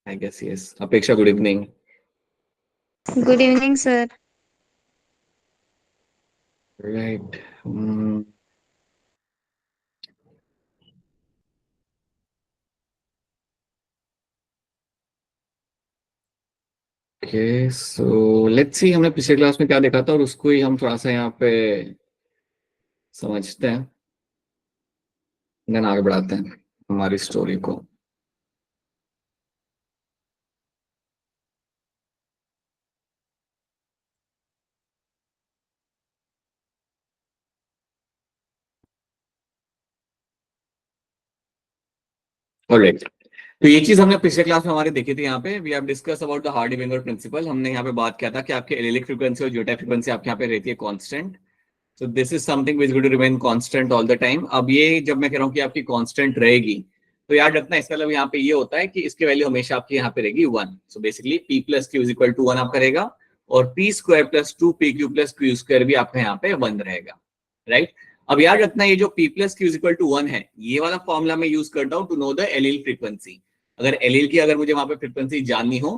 I guess yes. Apeksha, good evening. Good evening, sir. Right. Mm, okay, so let's see हमने पिछले class में क्या देखा था और उसको ही हम थोड़ा सा यहाँ पे समझते हैं, देन आगे बढ़ाते हैं हमारी स्टोरी को। ऑलराइट, तो ये चीज हमने पिछले क्लास में हमारे देखी थी। यहाँ पे we have discuss about the Hardy Weinberg principle. हमने यहाँ पे बात किया था कि आपके एलिलिक फ्रीक्वेंसी और जीटा फ्रीक्वेंसी आपके यहाँ पे रहती है constant. So this is something which going to remain constant all the time. अब ये जब मैं कह रहा हूँ कि आपकी कांस्टेंट रहेगी, तो याद रखना इसका मतलब यहाँ पे ये होता है कि इसकी वैल्यू हमेशा आपकी यहाँ पे रहेगी 1। So basically p plus Q is equal to 1 आपका रहेगा, और p square plus 2 pq plus Q square भी आपका यहाँ पे 1 रहेगा। राइट, अब याद रखना ये जो p plus Q is equal to 1 है, ये वाला फॉर्मूला मैं यूज करता हूँ to know the allele frequency. अगर एलील की अगर मुझे वहां पे फ्रीक्वेंसी जाननी हो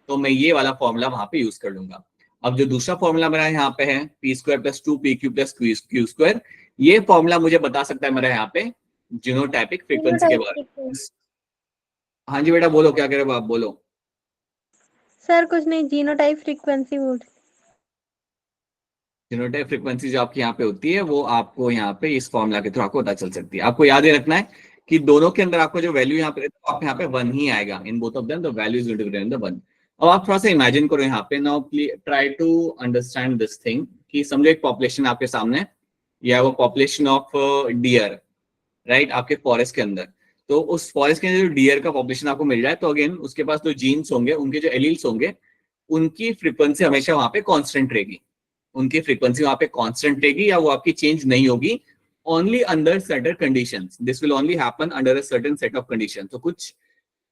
तो मैं ये वाला फॉर्मूला वहां पे यूज कर लूंगा। अब जो दूसरा फॉर्मूला मेरा यहाँ पे है P square plus 2 pq plus Q square, ये फॉर्मूला मुझे बता सकता है मेरा यहाँ पे जीनोटाइपिक फ्रीक्वेंसी के जीनोटाइप बारे में। फ्रीक्वेंसी। हाँ जी बेटा, बोलो क्या कह रहे हो आप, बोलो। सर कुछ नहीं, जीनोटाइप फ्रीक्वेंसी बोल। जीनोटाइप फ्रीक्वेंसी जो आपकी यहाँ पे होती है वो आपको यहाँ पे इस फॉर्मूला के थ्रू आपको पता चल सकती है। आपको याद ही रखना है कि दोनों के अंदर आपको जो वैल्यू यहाँ पे तो आप यहाँ पे 1 ही आएगा। In both of them the value is going to be the 1। अब आप थोड़ा सा इमेजिन करो यहाँ पे, now try to understand this thing कि समझो एक पॉपुलेशन आपके सामने, या वो पॉपुलेशन ऑफ डियर, राइट, आपके फॉरेस्ट के अंदर। तो उस फॉरेस्ट के अंदर जो डियर का पॉपुलेशन आपको मिल जाए, तो अगेन उसके पास जो जीन्स होंगे, उनके जो एलील्स होंगे, उनकी फ्रीक्वेंसी हमेशा वहां पे कांस्टेंट रहेगी। उनकी फ्रीक्वेंसी वहां पे कांस्टेंट रहेगी या वो आपकी चेंज नहीं होगी, only under certain conditions. This will only happen under a certain set of condition. तो कुछ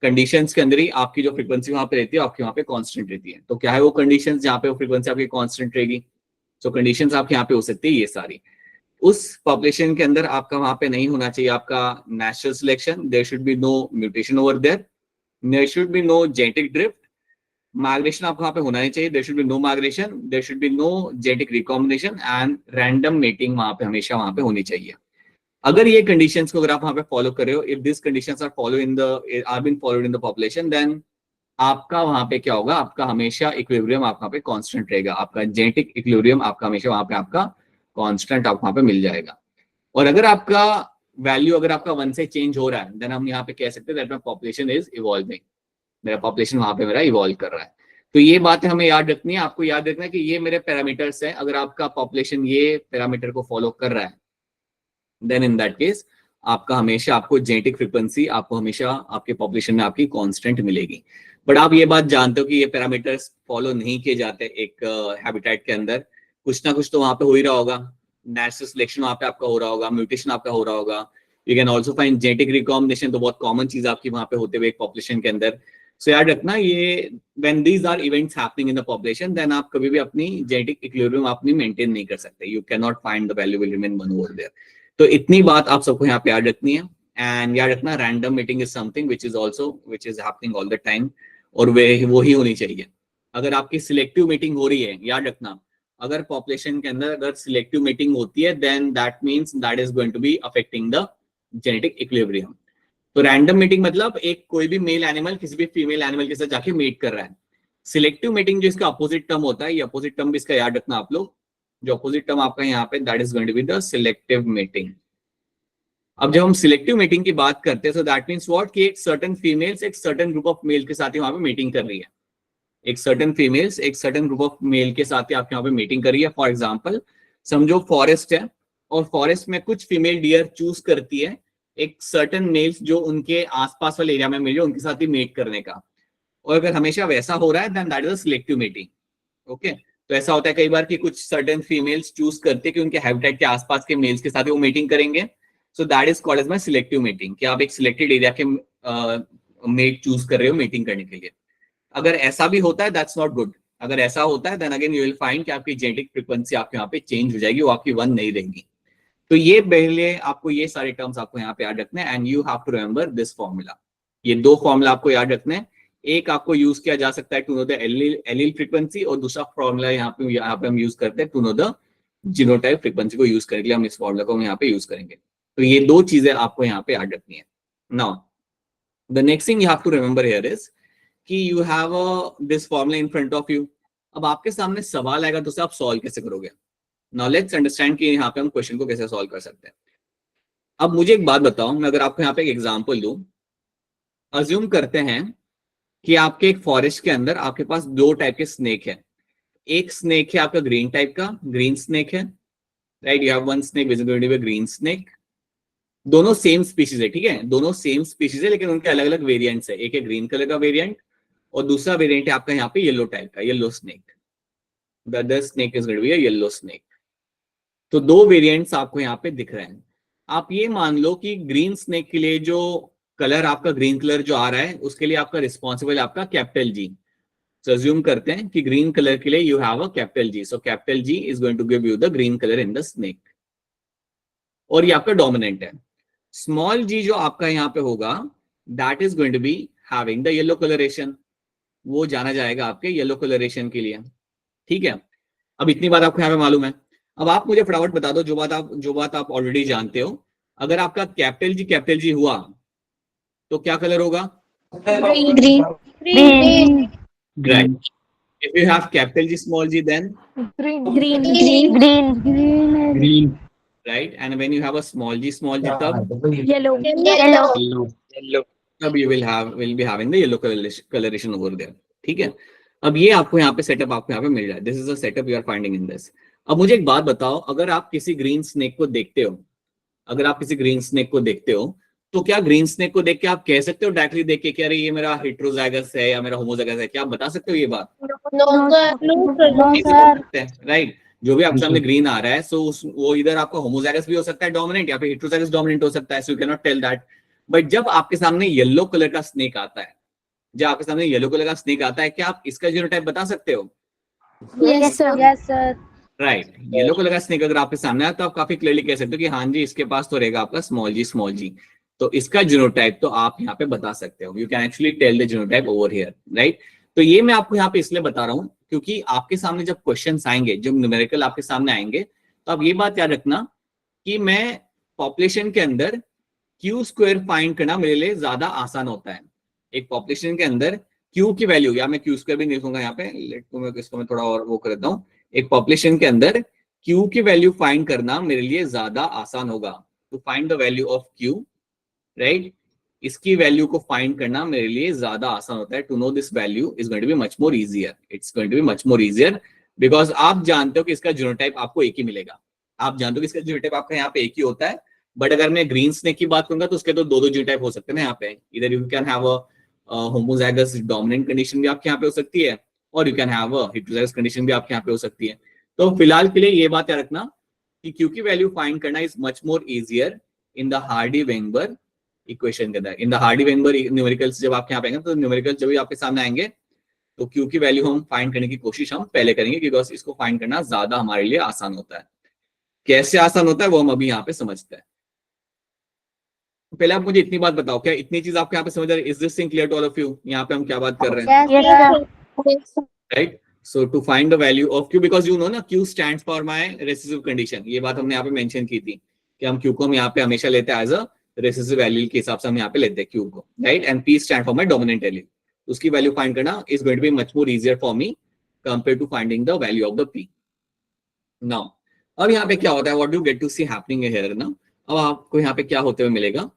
कंडीशंस के अंदर ही आपकी जो फ्रीक्वेंसी वहां पे रहती है आपकी वहां पे कांस्टेंट रहती है। तो क्या है वो कंडीशंस जहां पे वो फ्रीक्वेंसी आपकी कांस्टेंट रहेगी? तो कंडीशंस आपके यहाँ पे हो सकती है ये सारी। उस पॉपुलेशन के अंदर आपका वहां पे नहीं होना चाहिए आपका natural selection, there should be no mutation over there should be no genetic drift, migration आपको वहां पे होना नहीं चाहिए, there should be no migration, there should be no genetic recombination, and random mating वहां पे हमेशा वहां पे होनी चाहिए। अगर ये कंडीशंस को अगर आप वहां पे फॉलो कर रहे हो, if this conditions are follow in the are been followed in the population, then आपका वहां पे क्या होगा, आपका हमेशा इक्विलिब्रियम आपका पे कांस्टेंट रहेगा। आपका जेनेटिक इक्विलिब्रियम आपका हमेशा वहां पे आपका कांस्टेंट आपको वहां पे मिल जाएगा। और अगर आपका वैल्यू अगर आपका 1 से चेंज हो रहा है, देन हम यहाँ पे कह सकते हैं that my population is evolving, मेरा पॉपुलेशन वहां पे मेरा इवॉल्व कर रहा है। तो ये बातें हमें याद रखनी है। आपको याद रखना है कि ये मेरे पैरामीटर्स हैं। अगर आपका पॉपुलेशन ये पैरामीटर को फॉलो कर रहा है, देन इन दैट केस आपका हमेशा आपको जेनेटिक फ्रीक्वेंसी आपको हमेशा आपके पॉपुलेशन में आपकी कांस्टेंट मिलेगी। बट आप ये बात जानते हो कि ये पैरामीटर्स फॉलो नहीं किए जाते एक हैबिटेट के अंदर। कुछ ना कुछ तो वहां पे हो ही रहा होगा, नेचुरल सिलेक्शन वहां पे आपका हो रहा होगा, म्यूटेशन आपका हो रहा होगा। You can also find genetic recombination, तो बहुत कॉमन चीज आपकी वहां पे होते हुए एक पॉपुलेशन के अंदर। सो याद रखना ये, when these are events happening in the population, then आप कभी भी अपनी जेनेटिक इक्विलिब्रियम अपनी मेंटेन नहीं कर सकते। You can not find the value will remain one over there. तो इतनी बात आप सबको यहाँ पे याद रखनी है। एंड याद रखना random meeting is something which is happening all the time, और वो ही होनी चाहिए। अगर आपकी सिलेक्टिव मीटिंग हो रही है, याद रखना अगर पॉपुलेशन के अंदर अगर सिलेक्टिव मीटिंग होती है, then that means that is going to be affecting the genetic equilibrium. तो रैंडम मीटिंग मतलब एक कोई भी मेल एनिमल किसी भी फीमेल एनिमल के साथ जाके मीट कर रहा है। सिलेक्टिव मीटिंग जो इसका अपोजिट टर्म होता है, ये अपोजिट टर्म भी इसका याद रखना आप लोग। जो अपोजिट टर्म आपका यहाँ पे, that is going to be the selective meeting. अब जब हम सिलेक्टिव मीटिंग की बात करते हैं, सो दैट मींस व्हाट कि एक सर्टेन फीमेल्स एक सर्टेन ग्रुप ऑफ मेल के साथ ही वहां पे मीटिंग कर रही है। एक सर्टेन फीमेल्स एक सर्टेन ग्रुप ऑफ मेल के साथ ही आपके यहाँ पे मीटिंग कर रही है। फॉर एग्जाम्पल समझो फॉरेस्ट है, और फॉरेस्ट में कुछ फीमेल डियर चूज करती है एक सर्टेन मेल्स जो उनके आसपास वाले एरिया में मिल रहे उनके साथ ही मीट करने का। और अगर हमेशा वैसा हो रहा है, then that is a selective meeting. Okay, तो ऐसा होता है कई बार कि कुछ सर्टेन फीमेल्स चूज करते हैं कि उनके हैबिटेट के आसपास के मेल्स के साथ ही वो मीटिंग करेंगे। So that is called as my selective meeting, कि आप एक सिलेक्टेड एरिया के मेट चूज कर रहे हो मीटिंग करने के लिए। अगर ऐसा भी होता है, दैट्स नॉट गुड। अगर ऐसा होता है, then again you will find कि आपकी जेनेटिक फ्रीक्वेंसी आपके यहाँ पे चेंज हो जाएगी, वो आपकी 1 नहीं रहेगी। तो ये पहले आपको ये सारे टर्म्स आपको यहाँ पे याद रखने हैं, and you have to remember this formula. ये 2 फॉर्मूला आपको याद रखने हैं। एक आपको यूज किया जा सकता है to know the allele frequency, और दूसरा फॉर्मूला यहाँ पे हम यूज करते हैं to know the genotype frequency को यूज करने के लिए हम इस फॉर्मूला को हम यहाँ पे यूज करेंगे। तो ये दो चीजें आपको यहाँ पे याद रखनी है। Now the next thing you have to remember here is कि you have this formula in front of you. अब आपके सामने सवाल आएगा तो उसे आप सॉल्व कैसे करोगे। नाउ लेट्स अंडरस्टैंड कि यहाँ पे हम क्वेश्चन को कैसे सॉल्व कर सकते हैं। अब मुझे एक बात बताओ, मैं अगर आपको यहाँ पे एक एग्जांपल दूं, अज्यूम करते हैं कि आपके एक फॉरेस्ट के अंदर आपके पास दो टाइप के स्नेक है। एक स्नेक है आपका ग्रीन टाइप का, ग्रीन स्नेक है, right, you have one snake visible to green snake. दोनों सेम स्पीशीज है, ठीक है, दोनों सेम स्पीशीज है, लेकिन उनके अलग अलग वेरिएंट्स है। एक है ग्रीन कलर का वेरिएंट और दूसरा वेरिएंट है आपका यहाँ पे येलो टाइप का, yellow snake. The other snake is going to be a yellow snake. तो दो वेरिएंट्स आपको यहाँ पे दिख रहे हैं। आप ये मान लो कि ग्रीन स्नेक के लिए जो कलर आपका ग्रीन कलर जो आ रहा है उसके लिए आपका रिस्पॉन्सिबल है आपका कैपिटल जी। सो अज्यूम करते हैं कि ग्रीन कलर के लिए you have a capital G, so capital G is going to give you the green colour in the snake, और ये आपका डोमिनेंट है। स्मॉल जी जो आपका यहाँ पे होगा that is going to be having the yellow coloration, वो जाना जाएगा आपके येलो कलरेशन के लिए, ठीक है। अब इतनी बात आपको यहाँ पे मालूम है। अब आप मुझे फटाफट बता दो जो बात आप ऑलरेडी जानते हो, अगर आपका कैपिटल जी हुआ तो क्या कलर होगा? Green. Right. If you have capital G small g then Green. right, and when you have a small g tab Yellow. tab you will be having the yellow coloration over there, ठीक है। अब ये आपको यहाँ पे setup आपको यहाँ पे मिल रहा है, this is the setup you are finding in this. अब मुझे एक बात बताओ, अगर आप किसी ग्रीन स्नेक को देखते हो, अगर आप किसी ग्रीन स्नेक को देखते हो तो क्या ग्रीन स्नेक को देख के आप कह सकते हो डायरेक्टली देख के कि अरे ये मेरा हेटेरोजाइगस है या मेरा होमोजाइगस है? क्या आप बता सकते हो ये बात? राइट, जो भी आपके सामने ग्रीन आ रहा है सो वो इधर आपका होमोजाइगस भी हो सकता है डोमिनेंट, या फिर हेटेरोजाइगस डोमिनेंट हो सकता है, so you can not tell that. But जब आपके सामने येलो कलर का स्नेक आता है, जब आपके सामने येलो कलर का स्नेक आता है, क्या आप इसका जीनोटाइप बता सकते हो? Yes, sir. Right, yellow colour का स्नेक अगर आपके सामने आया तो आप काफी क्लियरली कह सकते हो कि हाँ जी इसके पास तो रहेगा आपका स्मॉल जी, तो इसका जीनोटाइप तो आप यहाँ पे बता सकते हो। You can actually tell the genotype over here, right. तो ये मैं आपको यहाँ पे इसलिए बता रहा हूँ क्योंकि आपके सामने जब क्वेश्चंस आएंगे, जब न्यूमेरिकल आपके सामने आएंगे, तो आप ये बात याद रखना कि मैं पॉपुलेशन के अंदर क्यू स्क्वायर फाइंड करना मेरे लिए ज्यादा आसान होता है। एक पॉपुलेशन के अंदर क्यू की वैल्यू, या मैं क्यू स्क्वायर भी लिखूंगा यहाँ पे, इसको मैं थोड़ा और वो कर देता हूँ। एक पॉपुलेशन के अंदर क्यू की वैल्यू फाइंड करना मेरे लिए ज्यादा आसान होगा। To find the value of Q, right, इसकी वैल्यू को फाइंड करना मेरे लिए ज्यादा आसान होता है। To know this value is going to be much more easier, it's going to be much more easier, because आप जानते हो कि इसका जीनोटाइप आपको एक ही मिलेगा। आप जानते हो कि इसका जीनोटाइप आपका यहाँ पे एक ही होता है। बट अगर मैं ग्रीन स्नेक की बात करूंगा तो उसके तो दो जीनोटाइप हो सकते हैं ना यहाँ पे। इधर you can have a homozygous dominant condition भी आपके यहाँ पे हो सकती है, और you can have a heterozygous condition भी आपके यहाँ पे हो सकती है। तो फिलहाल के लिए ये बात याद रखना कि क्यू की वैल्यू फाइंड करना is much more easier in the Hardy Weinberg equation के अंदर। इन द हार्डी-वेंगबर्ग न्यूमेरिकल्स जब आपके यहाँ पे आएंगे, तो न्यूमेरिकल्स जब भी आपके सामने आएंगे तो क्यू की वैल्यू हम फाइंड करने की कोशिश हम पहले करेंगे, बिकॉज इसको फाइंड करना ज्यादा हमारे लिए आसान होता है। कैसे आसान होता है वो हम अभी यहाँ पे समझते हैं। पहले आप मुझे इतनी बात बताओ, क्या इतनी चीज आपके यहाँ पे समझ आ रही है? Is this thing clear to all of you? यहाँ पे हम क्या बात कर रहे हैं? Right, so to find the value of Q, because you know ना Q stands for my recessive condition. ये बात हमने यहाँ पे मेंशन की थी कि हम क्यू को हम यहाँ पे हमेशा लेते हैं एज अ रेसिसिव एलील के हिसाब से हम यहाँ पे लेते हैं क्यू को, right. And P stand for my dominant allele. उसकी वैल्यू फाइंड करना is going to be much more easier for me compare to finding the value of the P. Now अब यहाँ पे क्या होता है, what do get to see happening here ना। अब आपको यहाँ पे क्या होते हुए मिलेगा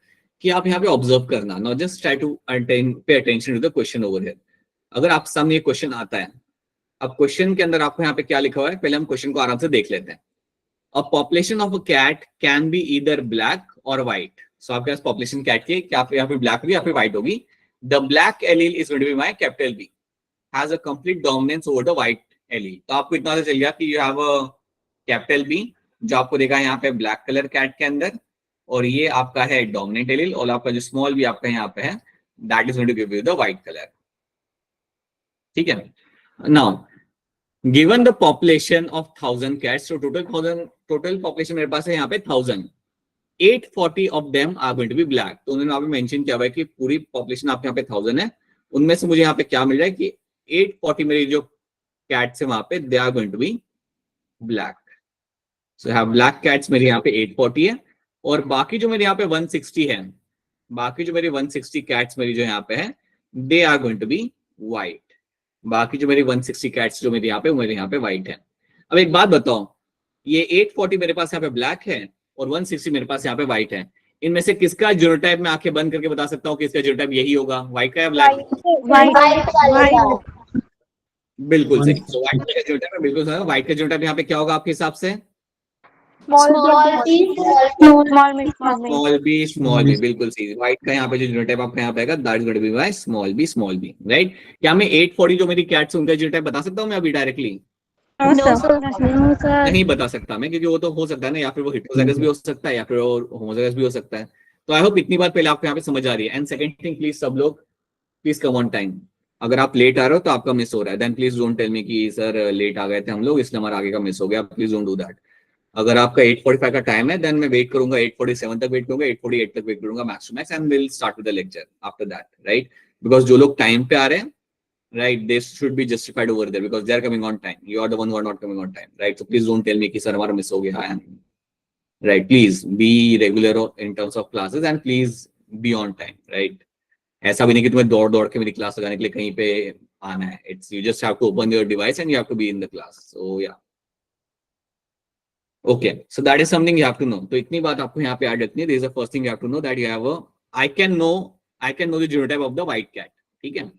कि आप यहाँ पे ऑब्जर्व करना, not just try to pay attention to the question over here. अगर आप सामने ये क्वेश्चन आता है, अब क्वेश्चन के अंदर आपको यहाँ पे क्या लिखा हुआ है, पहले हम क्वेश्चन को आराम से देख लेते हैं। A population of a cat can be either black और व्हाइट। सो आपके पास पॉपुलेशन कैट की क्या यहाँ पे ब्लैक होगी या फिर व्हाइट होगी। The black allele is going to be my capital B, has a complete dominance over the white allele. तो आपको इतना चल गया कि you have a capital B जो आपको देखा यहाँ पे ब्लैक कलर कैट के अंदर, और ये आपका है डोमिनेंट एलील, और आपका जो स्मॉल बी आपका यहाँ पे है that is going to give you the white colour, ठीक है। Now given the population of 1000 cats, तो टोटल पॉपुलेशन मेरे पास है यहाँ पे 1000, 840 of them are going to be black. तो उन्होंने यहाँ पे मेंशन किया हुआ है कि पूरी पॉपुलेशन आपके यहाँ पे 1000 है, उनमें से मुझे यहाँ पे क्या मिल रहा है कि 840 मेरी जो कैट्स है वहां पे they are going to be black. So have black cats मेरे यहाँ पे 840 है, और बाकी जो मेरे यहाँ पे 160 है, बाकी जो मेरी 160 कैट्स मेरी जो यहाँ पे है they are going to be white. बाकी जो मेरी 160 कैट्स जो मेरे यहाँ पे, मेरे यहाँ पे व्हाइट है। अब एक बात बताओ, ये 840 मेरे पास यहाँ पे ब्लैक है और 160 मेरे पास यहाँ पे व्हाइट है, इनमें से किसका जीनोटाइप मैं आंखें बंद करके बता सकता हूँ कि इसका जीनोटाइप यही होगा, व्हाइट का या ब्लैक? White. बिल्कुल सही। तो व्हाइट का जीनोटाइप है, बिल्कुल सही। व्हाइट का जीनोटाइप यहाँ पे क्या होगा आपके हिसाब से? Small b, small b. Small B, बिल्कुल सही। व्हाइट का यहाँ पे जो जीनोटाइप आपका यहाँ पे आएगा that is going to be by small B, right? क्या मैं 840 जो मेरी कैट्स उनका जीनोटाइप बता सकता हूँ मैं अभी directly? No, sir. No, sir. नहीं बता सकता मैं, क्योंकि वो तो हो सकता है ना, या फिर वो हेटेरोजाइगस भी हो सकता है या फिर वो होमोजाइगस भी हो सकता है। तो आई होप इतनी बात पहले आपको यहाँ पे समझ आ रही है। एंड सेकंड थिंग, प्लीज सब लोग प्लीज कम ऑन टाइम। अगर आप लेट आ रहे हो तो आपका मिस हो रहा है, then please don't tell me कि सर लेट आ गए थे हम लोग इसलिए हमारा आगे का मिस हो गया, प्लीज डोंट डू दैट। अगर आपका 8:45 का टाइम है देन मैं वेट करूंगा, 8:47 तक वेट करूंगा, 8:48 तक वेट करूंगा max to max, and will start with the lecture after that, right? Because जो लोग टाइम पे आ रहे हैं, right, they should be justified over there because they are coming on time. You are the one who are not coming on time, right? So please don't tell me कि sir हमारा miss हो गया है, right? Please be regular in terms of classes and please be on time, right? ऐसा भी नहीं कि तुम्हें दौड़ दौड़ के मेरी क्लास लगाने के लिए कहीं पे आना है। It's you just have to open your device and you have to be in the class. So yeah, okay. So that is something you have to know. तो इतनी बात आपको यहाँ पे ऐड रखनी है। This is the first thing you have to know that you have a I can know the genotype of the white cat, ठीक है?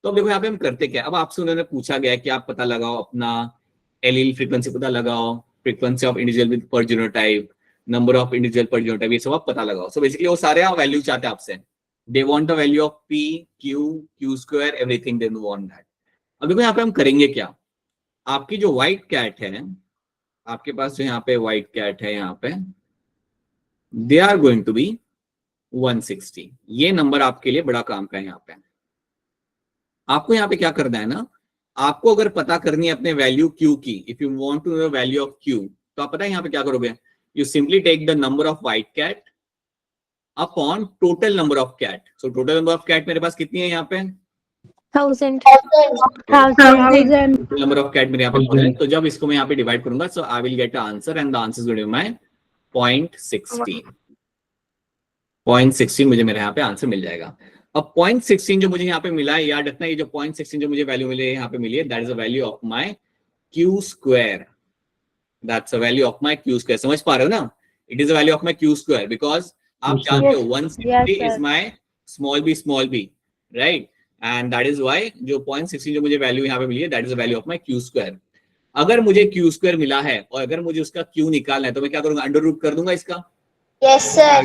तो अब देखो यहाँ पे हम करते क्या, अब आपसे उन्होंने पूछा गया कि आप पता लगाओ अपना एलील फ्रीक्वेंसी, पता लगाओ फ्रीक्वेंसी ऑफ इंडिविजुअल विद पर जीनोटाइप, नंबर ऑफ इंडिविजुअल पर जीनोटाइप, ये सब आप पता लगाओ। सो बेसिकली वो सारे वैल्यू चाहते हैं आपसे, they want the value of P, Q square, everything they want that. अब देखो यहाँ पे हम करेंगे क्या, आपकी जो व्हाइट कैट है, आपके पास जो यहाँ पे व्हाइट कैट है यहाँ पे, they are going to be 160। ये नंबर आपके लिए बड़ा काम का है। यहाँ पे आपको यहाँ पे क्या करना है ना, आपको अगर पता करनी है अपने वैल्यू क्यू की, if you want to know value of Q, तो आप पता है यहाँ पे क्या करोगे, you simply take the number of white cat upon total number of cat. So total number of cat मेरे पास कितनी है यहाँ पे? 1000. नंबर ऑफ कैट मेरे यहाँ पे, तो जब इसको मैं यहाँ पे डिवाइड करूंगा, so I will get a answer and the answer is going to be my 0.16 मुझे मेरे यहाँ पे आंसर मिल जाएगा। अब 0.16 जो मुझे यहाँ पे मिला है, याद रखना, ये जो 0.16 जो मुझे वैल्यू मिले यहाँ पे मिली है, that is the value of my Q square, that's the value of my Q square. समझ पा रहे हो ना, it is the value of my Q square, because आप जानते हो 160 is my small B, right? And that is why जो 0.16 जो मुझे वैल्यू यहाँ पे मिली है, that is the value of my Q square. अगर मुझे क्यू स्क्वायर मिला है और अगर मुझे उसका क्यू निकालना है, तो मैं क्या करूंगा, अंडर रूट कर दूंगा इसका। Yes, sir.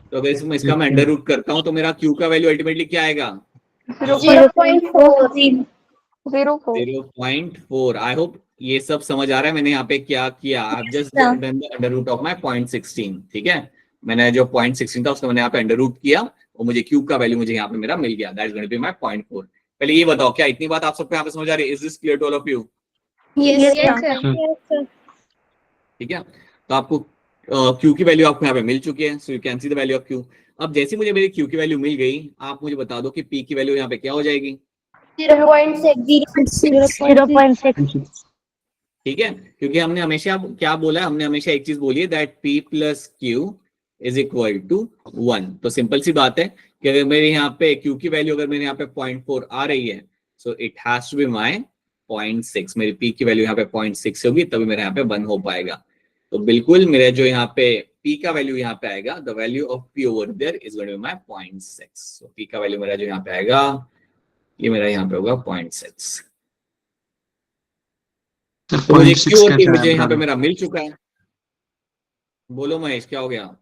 तो अगर इसका मैं अंडर रूट करता हूँ तो मेरा क्यू का वैल्यू अल्टीमेटली क्या आएगा? 0.4। आई होप ये सब समझ आ रहा है मैंने यहाँ पे क्या किया। आप just under root of my 0.16, ठीक है? मैंने जो 0.16 था उसको मैंने यहाँ पे अंडर रूट किया और मुझे क्यू का वैल्यू मुझे यहाँ पे मेरा मिल गया, that is going to be my 0.4। पहले ये बताओ, क्या इतनी बात आप सबको यहाँ पे समझ आ रही है? Is this clear to all of you? Yes, sir. ठीक है, तो आपको क्यू की वैल्यू आपको यहाँ पे मिल चुकी है, so you can see the value of Q. अब जैसे मुझे मेरी क्यू की वैल्यू मिल गई, आप मुझे बता दो कि पी की वैल्यू यहाँ पे क्या हो जाएगी? 0.6. ठीक है, क्योंकि हमने हमेशा क्या बोला है, हमने हमेशा एक चीज बोली है that P plus Q is equal to 1। तो सिंपल सी बात है कि अगर मेरे यहाँ पे क्यू की वैल्यू अगर मेरे यहाँ पे 0.4 आ रही है, so it has to be my 0.6। मेरी पी की वैल्यू यहाँ पे 0.6 होगी, तभी मेरे यहाँ पे 1 हो पाएगा। तो बिल्कुल मेरे जो यहाँ पे पी का वैल्यू यहाँ पे आएगा, the value of P over there is going to be my 0.6। So P का वैल्यू मेरा जो यहाँ पे आएगा, ये मेरा यहाँ पे होगा 0.6। तो मुझे क्यू और पी मुझे यहाँ पे मेरा मिल चुका है। बोलो महेश, क्या हो गया?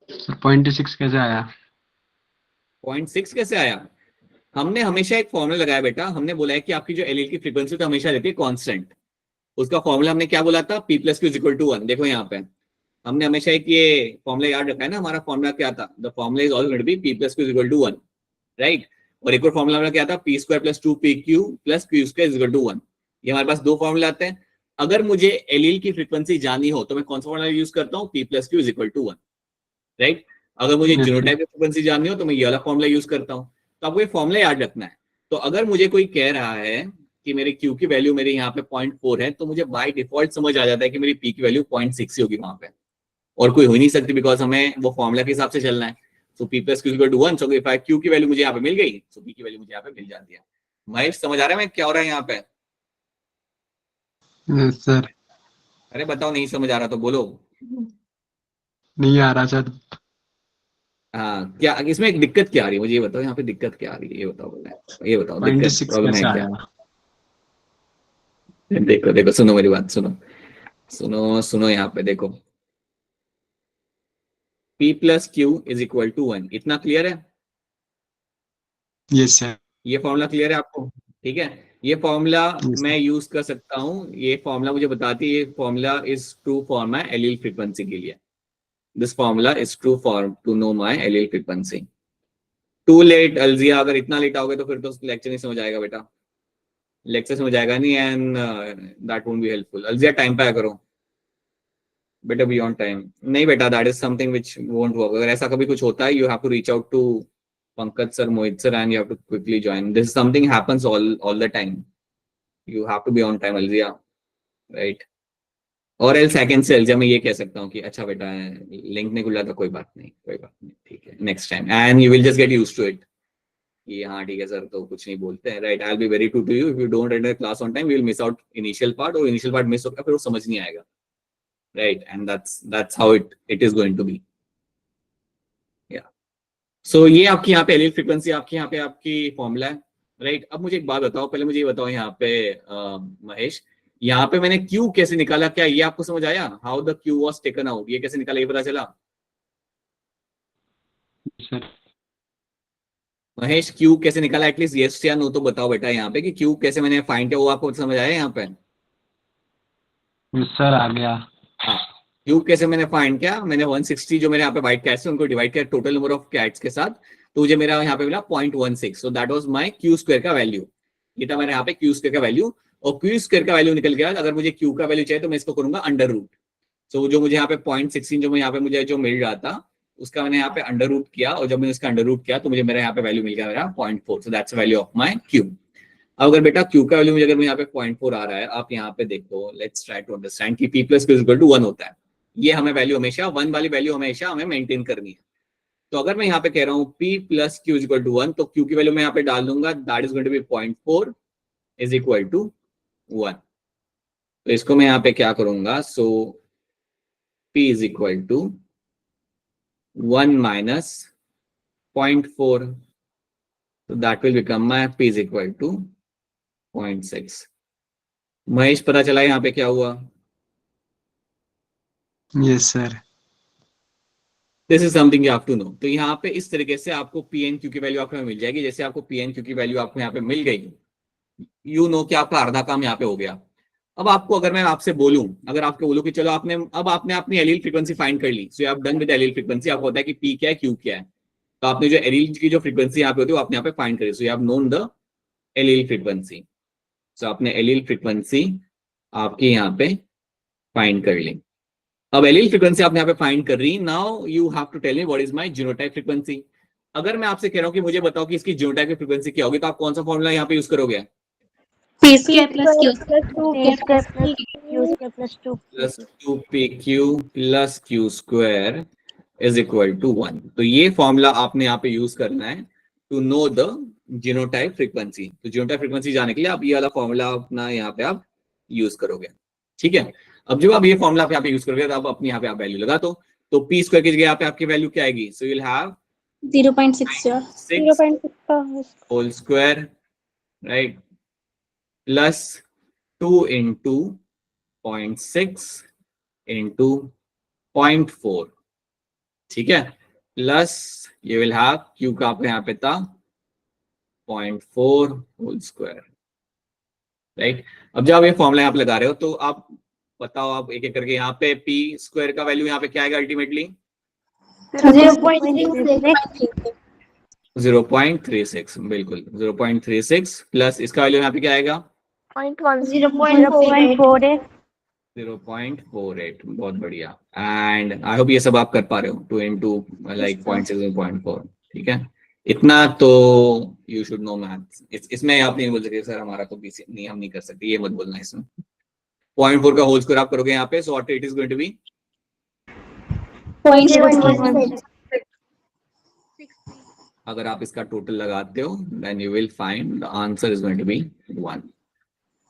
0.6 कैसे आया? 0.6 कैसे आया? हमने हमेशा एक फॉर्मूला लगाया बेटा, हमने बोला है कि आपकी जो एलएल की फ्रीक्वेंसी तो हमेशा रहती है कांस्टेंट। उसका फॉर्मूला हमने क्या बोला था? P plus Q is equal to 1। देखो यहाँ पे हमने हमेशा एक ये फॉर्मूला याद रखा है ना, हमारा फॉर्मूला क्या था? The formula is always going to be P plus Q is equal to 1, right? और एक और फॉर्मूला हमारा क्या था? P square plus 2pq plus Q square is equal to 1। ये हमारे पास दो फॉर्मूला आते हैं। अगर मुझे एलील की फ्रीक्वेंसी जाननी हो तो मैं कौन सा फॉर्मूला यूज करता हूँ? P plus Q is equal to 1, right? अगर मुझे जीनोटाइप की फ्रीक्वेंसी जाननी हो तो मैं ये वाला फॉर्मूला यूज करता हूँ। तो आपको ये फॉर्मूला याद रखना है। तो अगर मुझे कोई कह रहा है कि मेरे Q की वैल्यू मेरे यहाँ पे 0.4 है, तो मुझे बाय डिफॉल्ट समझ आ जाता है कि मेरी P की वैल्यू 0.6 ही होगी वहां पे, और कोई हो ही नहीं सकती, बिकॉज हमें वो फॉर्मूला के हिसाब से चलना है। सो P plus Q equal to 1, so if I Q की वैल्यू मुझे यहाँ पे मिल गई, सो P की वैल्यू मुझे यहाँ पे मिल जाती है। महेश समझ आ रहा है मैं क्या हो रहा है यहाँ पे? Yes sir. अरे बताओ, नहीं समझ आ रहा तो बोलो। नहीं आ रहा सर। हाँ, क्या इसमें एक दिक्कत क्या आ रही है, मुझे ये बताओ, यहाँ पे दिक्कत क्या आ रही है, ये बताओ, ये बताओ पॉइंट दिक्कत, सिक्स प्रॉब्लम है कैसे क्या? आया? देखो देखो, सुनो मेरी बात, सुनो सुनो सुनो, यहाँ पे देखो, P plus Q is equal to 1, इतना क्लियर है? Yes sir. ये फॉर्मूला क्लियर है आपको? ठीक है, ये फॉर्मूला यस मैं सर। यूज कर सकता हूँ, ये फॉर्मूला मुझे बताती है, ये formula is true for my allele frequency के लिए। This formula is true for to know my allele frequency. Too late अल्जिया, अगर इतना लेट आओगे तो फिर तो लेक्चर नहीं समझ आएगा बेटा, लेक्चर समझ आएगा नहीं, and that won't be helpful. अल्जिया टाइम पे आया करो बेटा, बी ऑन टाइम। नहीं बेटा, that is something which won't work. अगर ऐसा कभी कुछ होता है, you have to reach out to Pankaj sir, Mohit sir, and you have to quickly join. This is something happens all the time. You have to be on time, Alzia, right? और L second से एल्जिया मैं ये कह सकता हूँ कि अच्छा बेटा, लिंक नहीं खुला था, कोई बात नहीं, कोई बात नहीं, ठीक है, next time, and you will just get used to it कि हाँ ठीक है सर, तो कुछ नहीं बोलते हैं, right? I will be very true to you, if you don't attend class on time, you will miss out initial part, और इनिशियल पार्ट मिस होगा फिर वो समझ नहीं आएगा, right? And that's how it is going to be. So ये आपकी यहाँ पे एलील फ्रीक्वेंसी, आपकी यहाँ पे आपकी फॉर्मूला है, राइट? अब मुझे एक बात बताओ, पहले मुझे ये बताओ यहाँ पे महेश, यहाँ पे मैंने Q कैसे निकाला, क्या ये आपको समझ आया? How the Q was taken out, ये कैसे निकाला, ये पता चला? सर महेश, Q कैसे निकाला? एटलीस्ट यस या नो तो बताओ बेटा यहाँ पे कि Q कैसे मैंने फाइंड किया, वो आपको समझ आया यहाँ पे? सर आ गया। हाँ, Q कैसे मैंने फाइंड किया, मैंने 160 जो मेरे यहाँ पे व्हाइट कैट्स है उनको डिवाइड किया टोटल नंबर ऑफ कैट्स के साथ, तो मुझे मेरा यहाँ पे मिला 0.16, so that was my Q square का वैल्यू। ये था मेरे यहाँ पे Q स्क्वायर का वैल्यू, और Q स्क्वायर का वैल्यू निकल गया। अगर मुझे Q का वैल्यू चाहिए तो मैं इसको करूंगा अंडर रूट। सो जो मुझे यहाँ पे 0.16 जो यहाँ पे मुझे जो मिल रहा था, उसका मैंने यहाँ पे अंडर रूट किया, और जब मैंने उसका अंडर रूट किया तो मुझे मेरा यहाँ पे वैल्यू मिल गया मेरा 0.4, so that's value of my Q। अब अगर बेटा Q का वैल्यू मुझे अगर यहाँ पे 0.4 आ रहा है, आप यहाँ पे देखो, लेट्स ट्राई टू अंडरस्टैंड कि P plus Q equal to 1 होता है, ये हमें वैल्यू हमेशा 1 वाली वैल्यू हमेशा हमें मेंटेन करनी है। तो अगर मैं यहाँ पे कह रहा हूँ P plus Q equal to 1, तो Q की वैल्यू मैं यहाँ पे डाल दूंगा, that is going to be 0.4 is equal to 1। तो इसको मैं यहाँ पे क्या करूंगा, so P is equal to 1 minus 0.4, तो that will become my P is equal to 0.6। Mahesh, पता चला यहाँ पे क्या हुआ? Yes sir. This is something you have to know. तो यहाँ पे इस तरीके से आपको पी एन क्यू की वैल्यू आपको मिल जाएगी। जैसे आपको पी एन क्यू की वैल्यू आपको यहाँ पे मिल गई, यू नो कि आपका आधा काम यहाँ पे हो गया। अब आपको अगर मैं आपसे बोलूं, अगर आपको बोलूं कि चलो आपने अपनी एलील फ्रीक्वेंसी फाइंड कर ली, so you have done with allele frequency, आपको पता है कि पी क्या है, क्यू क्या है, तो आपने जो एलील की जो फ्रीक्वेंसी यहाँ पे होती है वो आपने यहाँ पे फाइंड करी, so you have known the allele frequency. So आपने एलील फ्रीक्वेंसी आपकी यहाँ पे फाइंड कर ली। अब एलील फ्रीक्वेंसी आपने यहाँ पे फाइंड कर रही, now you have to tell me what is my genotype frequency. अगर मैं आपसे कह रहा हूँ कि मुझे बताओ कि इसकी जीनोटाइप की फ्रीक्वेंसी क्या होगी, तो आप कौन सा फॉर्मूला यहाँ पे यूज करोगे? P P square plus square Q plus square 2K plus plus Q square plus 2. Plus 2pq plus q square is equal to 1। तो ये फॉर्मूला आपने यहाँ पे यूज करना है to know the genotype frequency. तो जीनोटाइप फ्रीक्वेंसी जाने के लिए आप ये वाला फॉर्मूला अपना यहाँ पे आप यूज करोगे, ठीक है? अब जब आप ये फॉर्मूला यहाँ पे यूज करोगे, तो आप अपनी यहाँ पे आप वैल्यू लगा तो पी स्क्वायर की जगह यहाँ पे आपकी वैल्यू क्या आएगी? So you will have 0.6 sir. 0.6 whole square, right, plus 2 into 0.6 into 0.4, ठीक है, प्लस ये विल हैव क्यू का आपको यहाँ पे था 0.4 होल स्क्वायर, राइट? अब जब आप ये फॉर्मूला यहाँ पे लगा रहे हो, तो आप बताओ, आप एक एक करके, यहाँ पे पी स्क्वायर का वैल्यू यहाँ पे क्या आएगा अल्टीमेटली? 0.36, बिल्कुल 0.36, प्लस इसका वैल्यू यहाँ पे क्या आएगा? 0.48 0.48, बहुत बढ़िया। एंड आई होप ये सब आप कर पा रहे हो, 2 इंटू लाइक 0.6 0.4, ठीक है? इतना तो यू शुड नो मैथ्स। इसमें आप नहीं बोल सकते सर हमारा तो बीसी नहीं, हम नहीं कर सकते, ये मत बोलना इसमें। 0.4 का होल स्क्वायर आप करोगे यहाँ पे, so what it is going to be 0.6. अगर आप इसका टोटल लगाते हो then you will find the answer is going to be 1।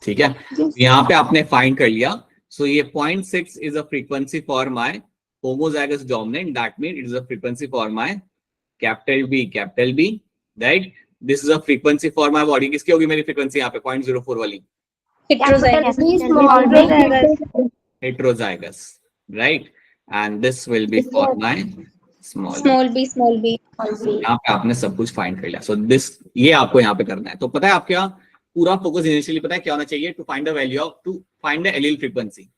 ठीक है, यहाँ पे आपने फाइंड कर लिया। सो ये 0.6 is a frequency for my homozygous dominant, that mean it is a frequency for my capital B, right. This is a frequency for my body. किसकी होगी मेरी फ्रीक्वेंसी यहाँ पे 0.04 वाली? Capital B, small b. Heterozygous, right. And this will be for my small. Small b. यहाँ पे आपने सब कुछ फाइंड कर लिया। सो दिस, ये आपको यहाँ पे करना है। तो पता है आप क्या पूरा फोकस इनिशियली पता है क्या होना चाहिए? To find the value of, to find the allele frequency.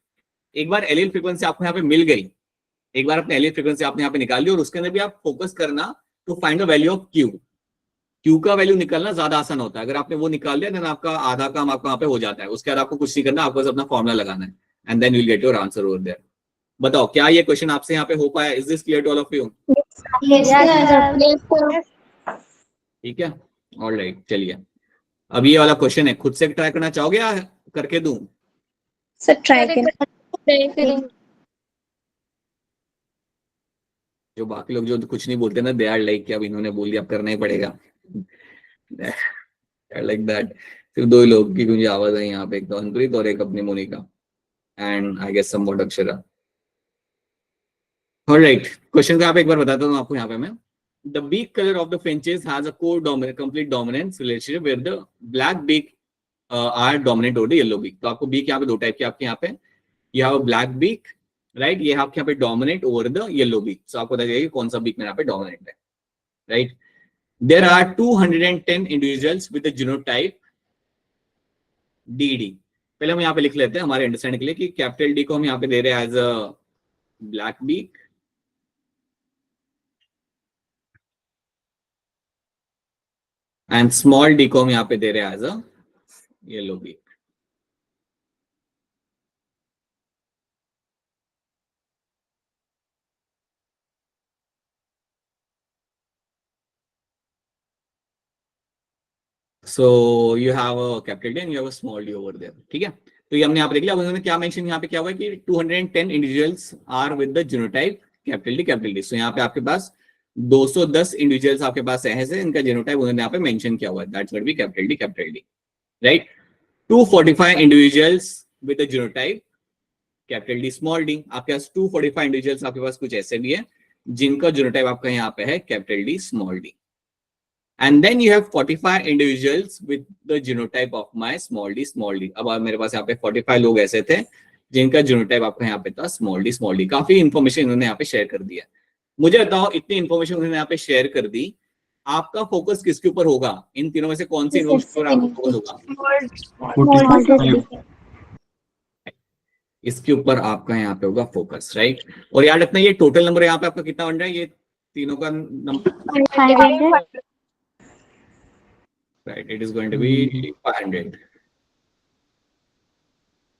एक बार एलील फ्रीक्वेंसी आपको यहाँ पे मिल गई, एक बार अपने एलील फ्रीक्वेंसी आपने यहाँ पे निकाल ली, और उसके अंदर भी आप फोकस करना to find the value of Q. Q का वैल्यू निकालना ज्यादा आसान होता है। अगर आपने वो निकाल लिया देन आपका आधा काम आपका वहाँ पे हो जाता है। उसके बाद आपको कुछ नहीं करना, आपको बस अपना फॉर्मुला लगाना है and then you will get your answer over there. बताओ क्या ये क्वेश्चन आपसे यहाँ पे हो पाया? Is this clear to all of you? Yes, sir. ठीक है, ऑलराइट। चलिए अब ये वाला क्वेश्चन है, खुद से ट्राई करना चाहोगे या करके दूं? Sir, try करें. जो बाकी लोग जो कुछ नहीं बोलते ना, दे आर लाइक कि अब इन्होंने बोल दिया अब करना ही पड़ेगा, लाइक दैट। सिर्फ दो ही लोग की मुझे आवाज है यहाँ पे, एक तो अंकुरित और एक अपनी Monika, and I guess somewhat Akshara. Alright, question का आप एक बार बताता हूँ आपको यहाँ पे मैं। The beak color of the finches has a complete dominance relationship where the black beak are dominant over the yellow beak. तो आपको beak यहाँ पे दो टाइप के आपके यहाँ पे, you have a black beak, right? ये आपके यहाँ पे dominant over the yellow beak. So आपको पता चलेगा कौन सा beak में यहाँ पे dominant है, right? There are 210 individuals with the genotype DD. पहले हम यहाँ पे लिख लेते हैं हमारे अंडरस्टैंडिंग के लिए कि कैपिटल D को हम यहाँ पे दे रहे हैं as a black beak, and small D को हम यहाँ पे दे रहे हैं as a yellow beak. So you have a capital D and you have a small D over there. ठीक है, तो ये हमने यहाँ पे देख लिया। उन्होंने क्या मेंशन यहाँ पे क्या हुआ कि 210 individuals are with the genotype capital D. So यहाँ पे आपके पास 210 इंडिविजुअल्स आपके पास ऐसे इनका जीनोटाइप उन्होंने यहाँ पे मेंशन किया हुआ है, that's what be capital D, right. 245 individuals with the genotype capital D small D. आपके पास 245 इंडिविजुअल्स आपके पास कुछ ऐसे भी है जिनका जीनोटाइप आपका यहाँ पे है capital D small D, and then you have 45 individuals with the genotype of my small d small d। अब मेरे पास यहाँ पे 45 लोग ऐसे थे जिनका जीनोटाइप आपका यहाँ पे था स्मॉल डी। काफी इंफॉर्मेशन इन्होंने यहाँ पे शेयर कर दिया। मुझे बताओ इतनी इंफॉर्मेशन उन्होंने यहाँ पे शेयर कर दी, आपका फोकस किसके ऊपर होगा? इन तीनों में से कौन सी इन्फॉर्मेशन पर आपका फोकस होगा? 45। इसके ऊपर आपका यहाँ पे होगा फोकस, राइट। और याद रखना ये टोटल नंबर यहाँ पे आपका कितना बन रहा है? ये तीनों का नंबर, 500. Right, it is going to be 500।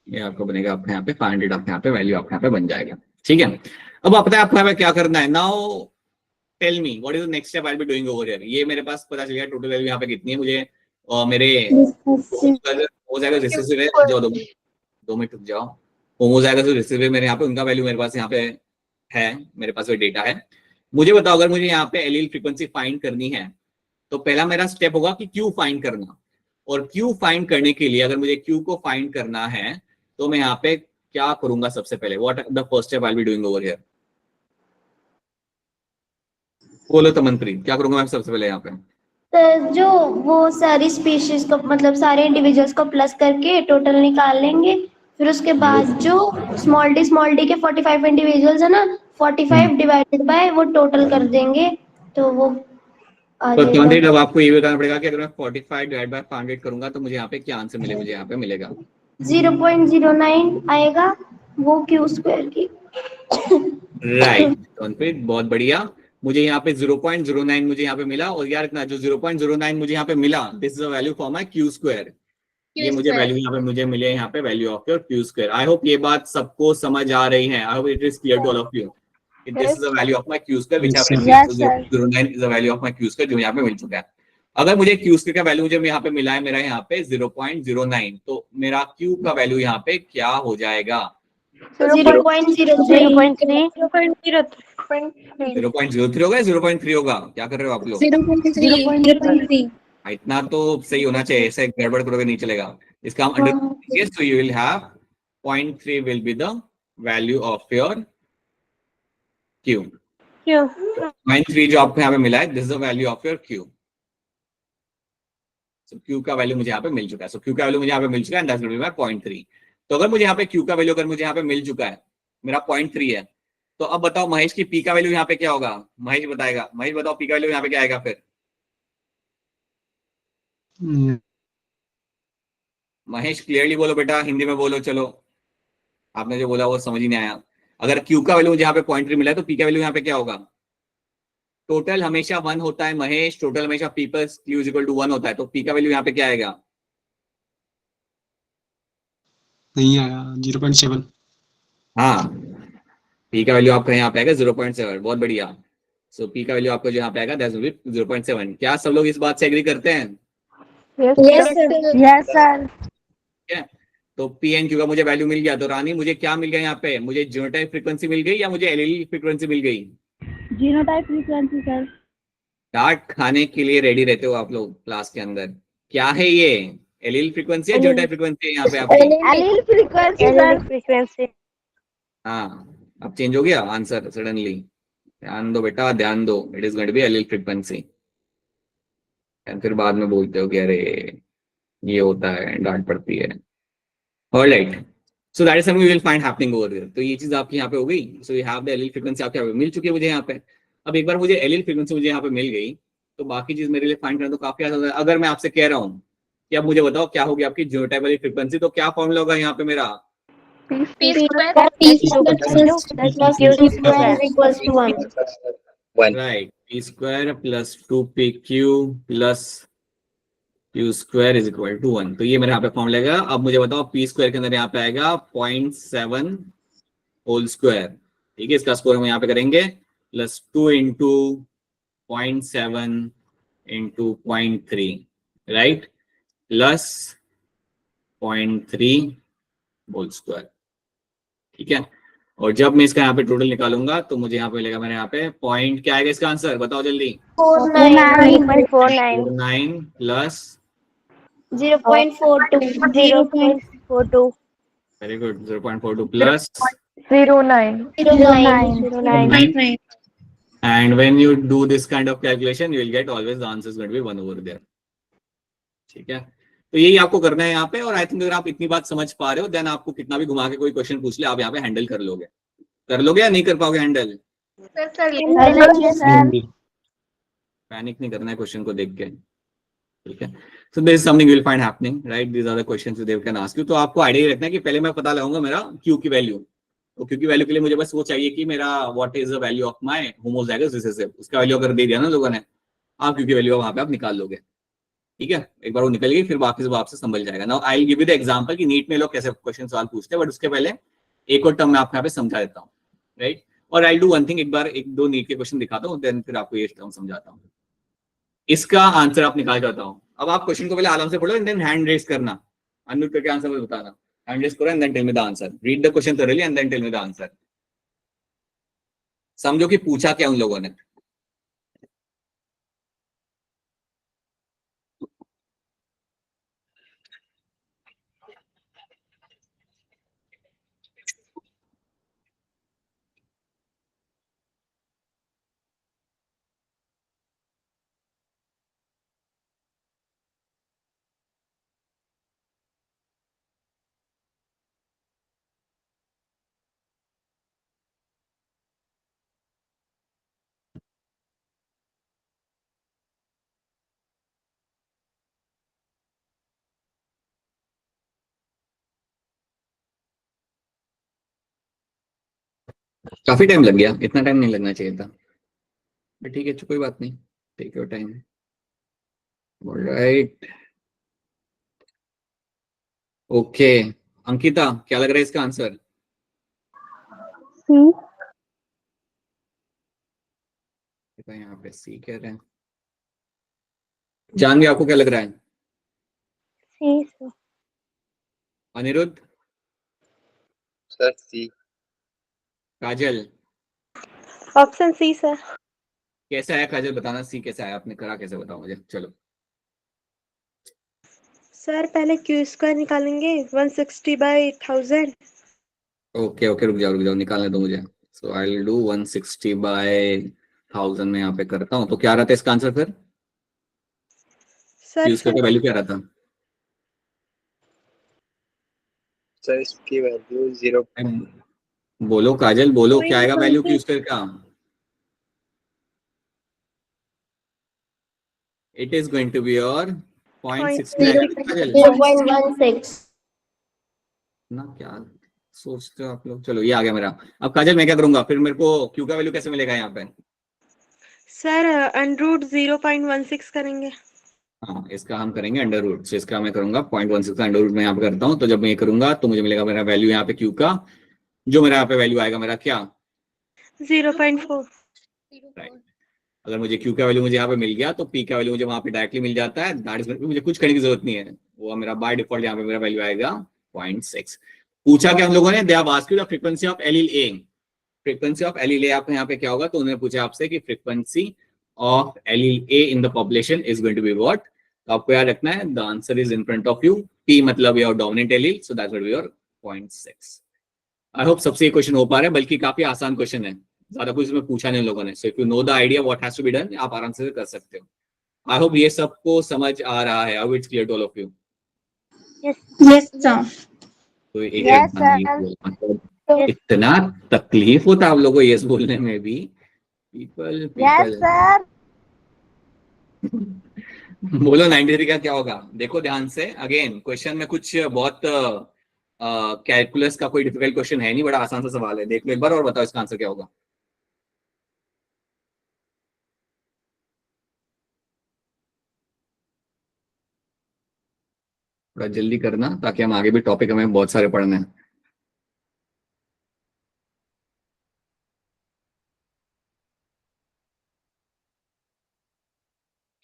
ये आपको बनेगा आपके यहाँ पे 500, आपके यहाँ पे वैल्यू आपके यहाँ पे बन जाएगा। ठीक है, अब आप पता है आपको यहाँ पे क्या करना है? Now tell me what is the next step I will be doing over here. ये मेरे पास पता चल गया टोटल वैल्यू यहाँ पे कितनी है। मुझे मेरे होमोजाइगस रिसेसिव है, जाओ 2 मिनट रुक जाओ। होमोजाइगस रिसेसिव मेरे यहाँ पे, उनका वैल्यू मेरे पास यहाँ पे है, मेरे पास वो डेटा है। मुझे बताओ अगर मुझे यहाँ पे एलील फ्रीक्वेंसी फाइंड करनी है तो पहला मेरा स्टेप होगा कि क्यू फाइंड करना, और क्यू फाइंड करने के लिए अगर मुझे क्यू को फाइंड करना है तो मैं यहाँ पे क्या करूंगा? सबसे पहले what the first step I will be doing over here? बोलो तो मंत्री, क्या करूंगा मैं सबसे पहले यहाँ पे? तो जो वो सारी स्पीशीज को मतलब सारे इंडिविजुअल्स को प्लस करके टोटल निकाल लेंगे, फिर उसके बाद जो स्मॉल डी के 45 इंडिविजुअल्स है ना, 45 डिवाइडेड बाय वो टोटल कर देंगे तो वो आ तो जाएगा। मंत्री अब आपको ये भी बताना पड़ेगा कि अगर मैं 45 डिवाइड बाय 500 करूंगा तो मुझे यहाँ पे क्या आंसर मिलेगा? मुझे यहाँ पे मिलेगा 0.09 आएगा वो क्यू स्क्वायर की। राइट, मंत्री बहुत बढ़िया। मुझे यहाँ पे 0.09 मुझे यहाँ पे मिला, और यार इतना जो 0.09 मुझे यहाँ पे मिला, this is a value for my Q square. ये मुझे वैल्यू यहाँ पे मुझे मिले यहाँ पे value of your q square. I hope ये बात सबको समझ आ रही है। I hope it is clear to all of you. This is the value of my Q square which Yes, have sir. Yes, received, sir. 0.09 is the value of my Q square जो यहाँ पे मिल चुका है। अगर मुझे Q square का value मुझे यहाँ पे मिला है मेरा यहाँ पे 0.09, तो मेरा क्यू का वैल्यू यहाँ पे क्या हो जाएगा? 0.03 0.3. 0.03 होगा या 0.3 होगा? क्या कर रहे हो आप लोग? 0.3. इतना तो सही होना चाहिए, ऐसे गड़बड़ करोगे नहीं चलेगा। इसका हम अंडर करेंगे, सो you will have 0.3 will be the value of your Q. Q. 0.3 जो आपको यहाँ पे मिला है, this is the value of your Q. So Q का वैल्यू मुझे यहाँ पे मिल चुका है, सो क्यू का वैल्यू मुझे यहाँ पे मिल चुका है, and that's going to be my 0.3। तो अगर मुझे यहाँ पे क्यू का वैल्यू अगर मुझे यहाँ पे मिल चुका है, मेरा 0.3 है, तो अब बताओ महेश की पी का वैल्यू यहाँ पे क्या होगा? महेश बताएगा। महेश बताओ पी का वैल्यू यहाँ पे क्या आएगा फिर? Yeah. महेश क्लियरली बोलो बेटा, हिंदी में बोलो। चलो, आपने जो बोला वो समझ ही नहीं आया। अगर क्यू का वैल्यू मुझे यहाँ पे 0.3 मिला है, तो पी का वैल्यू यहाँ पे क्या होगा? टोटल हमेशा 1 होता है महेश, टोटल हमेशा p plus Q is equal to 1 होता है, तो पी का वैल्यू यहाँ पे क्या आएगा? नहीं आया 0.7। हाँ, पी का वैल्यू आपका यहाँ पे आएगा 0.7। बहुत बढ़िया। सो पी का वैल्यू आपको जो यहाँ पे आएगा दैट विल बी 0.7। क्या सब लोग इस बात से एग्री करते हैं? Yes, Yes, sir. sir. Yes, sir. ठीक है, तो पी एन क्यू का मुझे वैल्यू मिल गया। तो रानी मुझे क्या मिल गया यहाँ पे? मुझे जीनोटाइप फ्रीक्वेंसी मिल गई या मुझे एलएलई फ्रीक्वेंसी मिल गई? Genotype frequency, sir. डांट खाने के लिए रेडी रहते हो आप लोग क्लास के अंदर। क्या है ये? एलएलई फ्रीक्वेंसी या जीनोटाइप फ्रीक्वेंसी है यहाँ पे आपकी? Allele frequency, sir. Frequency. हाँ, अब चेंज हो गया आंसर सडनली। ध्यान दो बेटा, ध्यान दो। It is going to be allele frequency. फिर बाद में बोलते हो कि अरे ये होता है, डांट पड़ती है। Alright, so that is something we will find happening over here. तो ये चीज आपकी यहाँ पे हो गई। So you have the allele frequency आपके यहाँ पे मिल चुकी है मुझे यहाँ पे। अब एक बार मुझे एलएलई फ्रीक्वेंसी मुझे यहाँ पे मिल गई, तो बाकी चीज मेरे लिए फाइंड करना तो काफी आसान है। अगर मैं आपसे कह रहा हूँ कि अब मुझे बताओ क्या होगी आपकी जीनोटाइप वाली फ्रीक्वेंसी, तो क्या फॉर्मूला होगा यहाँ पे मेरा? P square equals to 1. Right, p square plus 2pq plus Q square is equal to 1। तो ये मेरे यहाँ पे फॉर्म लगेगा। अब मुझे बताओ पी स्क्वायर के अंदर यहाँ पे आएगा 0.7 होल स्क्वायर। ठीक है, इसका स्क्वायर हम यहाँ पे करेंगे, plus 2 into 0.7 into 0.3, right, plus 0.3 whole square. ठीक है, और जब मैं इसका यहाँ पे टोटल निकालूंगा तो मुझे यहाँ पे मिलेगा मेरे यहाँ पे पॉइंट क्या आएगा इसका आंसर? बताओ जल्दी। 9.49. 9 plus 0.42. 0.42. Very good, 0.42 plus 09. 9. and when you do this kind of calculation you will get always the answer is going to be 1 over there। ठीक है, तो यही आपको करना है यहाँ पे। और आई थिंक अगर आप इतनी बात समझ पा रहे हो, देन आपको कितना भी घुमा के कोई क्वेश्चन पूछ ले आप यहाँ पे हैंडल कर लोगे। कर लोगे या नहीं कर पाओगे हैंडल? पैनिक नहीं करना है क्वेश्चन को देख के। ठीक है, so this is something you will find happening, right. These are the questions they can ask you. तो आपको आइडिया रखना है कि पहले मैं पता लगाऊंगा मेरा क्यू की वैल्यू। तो क्यू की वैल्यू के लिए मुझे बस वो चाहिए कि मेरा what is the value of my homozygous recessive, उसका वैल्यू अगर दे दिया ना लोगों ने, आप क्यू की वैल्यू वहां पे आप निकाल लोगे। ठीक है, एक बार वो निकल गई फिर बाकी सब आपसे संभल जाएगा। Now I will give you the example कि नीट में लोग कैसे क्वेश्चन सवाल पूछते हैं, बट उसके पहले एक और टर्म मैं आपको यहाँ पे समझा देता हूँ, राइट। और आई डू वन थिंग, एक बार एक दो नीट के क्वेश्चन दिखाता हूँ, देन फिर आपको ये टर्म समझाता हूँ। इसका आंसर आप निकाल जाता हूँ। अब आप क्वेश्चन को पहले आराम से पढ़ो एंड देन हैंड रेज करना, अनम्यूट करके आंसर मुझे बताना। हैंड रेज करो and then tell me the answer. Read the question thoroughly and then tell me the answer. समझो कि पूछा क्या उन लोगों ने। काफी टाइम लग गया, इतना टाइम नहीं लगना चाहिए था, बट ठीक है, कोई बात नहीं, take your time. Alright, okay. Ankita, क्या लग रहा है इसका आंसर? C. मोनिका यहाँ पे सी कह रहे हैं। जानवी आपको क्या लग रहा है? C sir. Aniruddh? Sir C. Kajal? Option C sir. कैसा आया काजल, बताना सी कैसा आया, आपने करा कैसे, बताओ मुझे। चलो सर पहले क्यू स्क्वायर निकालेंगे 160/1000। ओके ओके, रुक जाओ निकालने दो मुझे। सो आई विल डू 160/1000 में यहाँ पे करता हूँ। तो क्या रहता है इसका आंसर फिर? सर यूज करके वैल्यू क्या रहता? सर इसकी वैल्यू 0। बोलो काजल, बोलो क्या आएगा वैल्यू 0.16। यूज करके? It is going to be your 0.60 Kajal. 0.16। ना क्या सोचते हो आप लोग। चलो ये आ गया मेरा। अब काजल मैं क्या करूंगा फिर, मेरे को क्यू का वैल्यू कैसे मिलेगा यहाँ पे? सर अंडर 0.16 करेंगे। हाँ, इसका हम करेंगे अंडर रूट। से इसका मैं करूंगा 0.16 का अंडर रूट में यहाँ पे करता हूँ। तो जब मैं ये करूंगा तो मुझे मिलेगा मेरा वैल्यू यहाँ पे क्यू का, जो मेरा यहाँ पे वैल्यू आएगा मेरा क्या? 0.4। राइट। अगर मुझे क्यू का वैल्यू मुझे यहाँ पे मिल गया तो पी का वैल्यू मुझे वहां पे डायरेक्टली मिल जाता है। दैट इज, मुझे कुछ करने की जरूरत नहीं है, वो मेरा बाय डिफॉल्ट यहाँ पे मेरा वैल्यू आएगा 0.6। पूछा क्या हम लोगों ने? They have asked you the frequency of allele A. Frequency of allele A आप यहाँ पे क्या होगा, तो उन्होंने पूछा आपसे कि frequency of allele A in the population is going to be what. तो आपको याद रखना है the answer is in front of you. P मतलब your dominant allele, so that will be your 0.6। I hope सबसे ये क्वेश्चन हो पा रहा है, बल्कि काफी आसान क्वेश्चन है, ज्यादा कुछ इसमें पूछा नहीं लोगों ने। So if you know the idea what has to be done, आप आराम से कर सकते हो। आई होप ये सबको समझ आ रहा है। How it's clear to all of you? Yes, sir. तो एक Yes, मतलब इतना तकलीफ होता है आप लोगों को यस बोलने में भी। People sir. बोलो 93 का क्या होगा? देखो ध्यान से, अगेन क्वेश्चन में कुछ बहुत कैलकुलस का कोई डिफिकल्ट क्वेश्चन है नहीं, बड़ा आसान सा सवाल है। देख लो एक बार और बताओ इसका आंसर क्या होगा। थोड़ा जल्दी करना ताकि हम आगे भी टॉपिक हमें बहुत सारे पढ़ने हैं।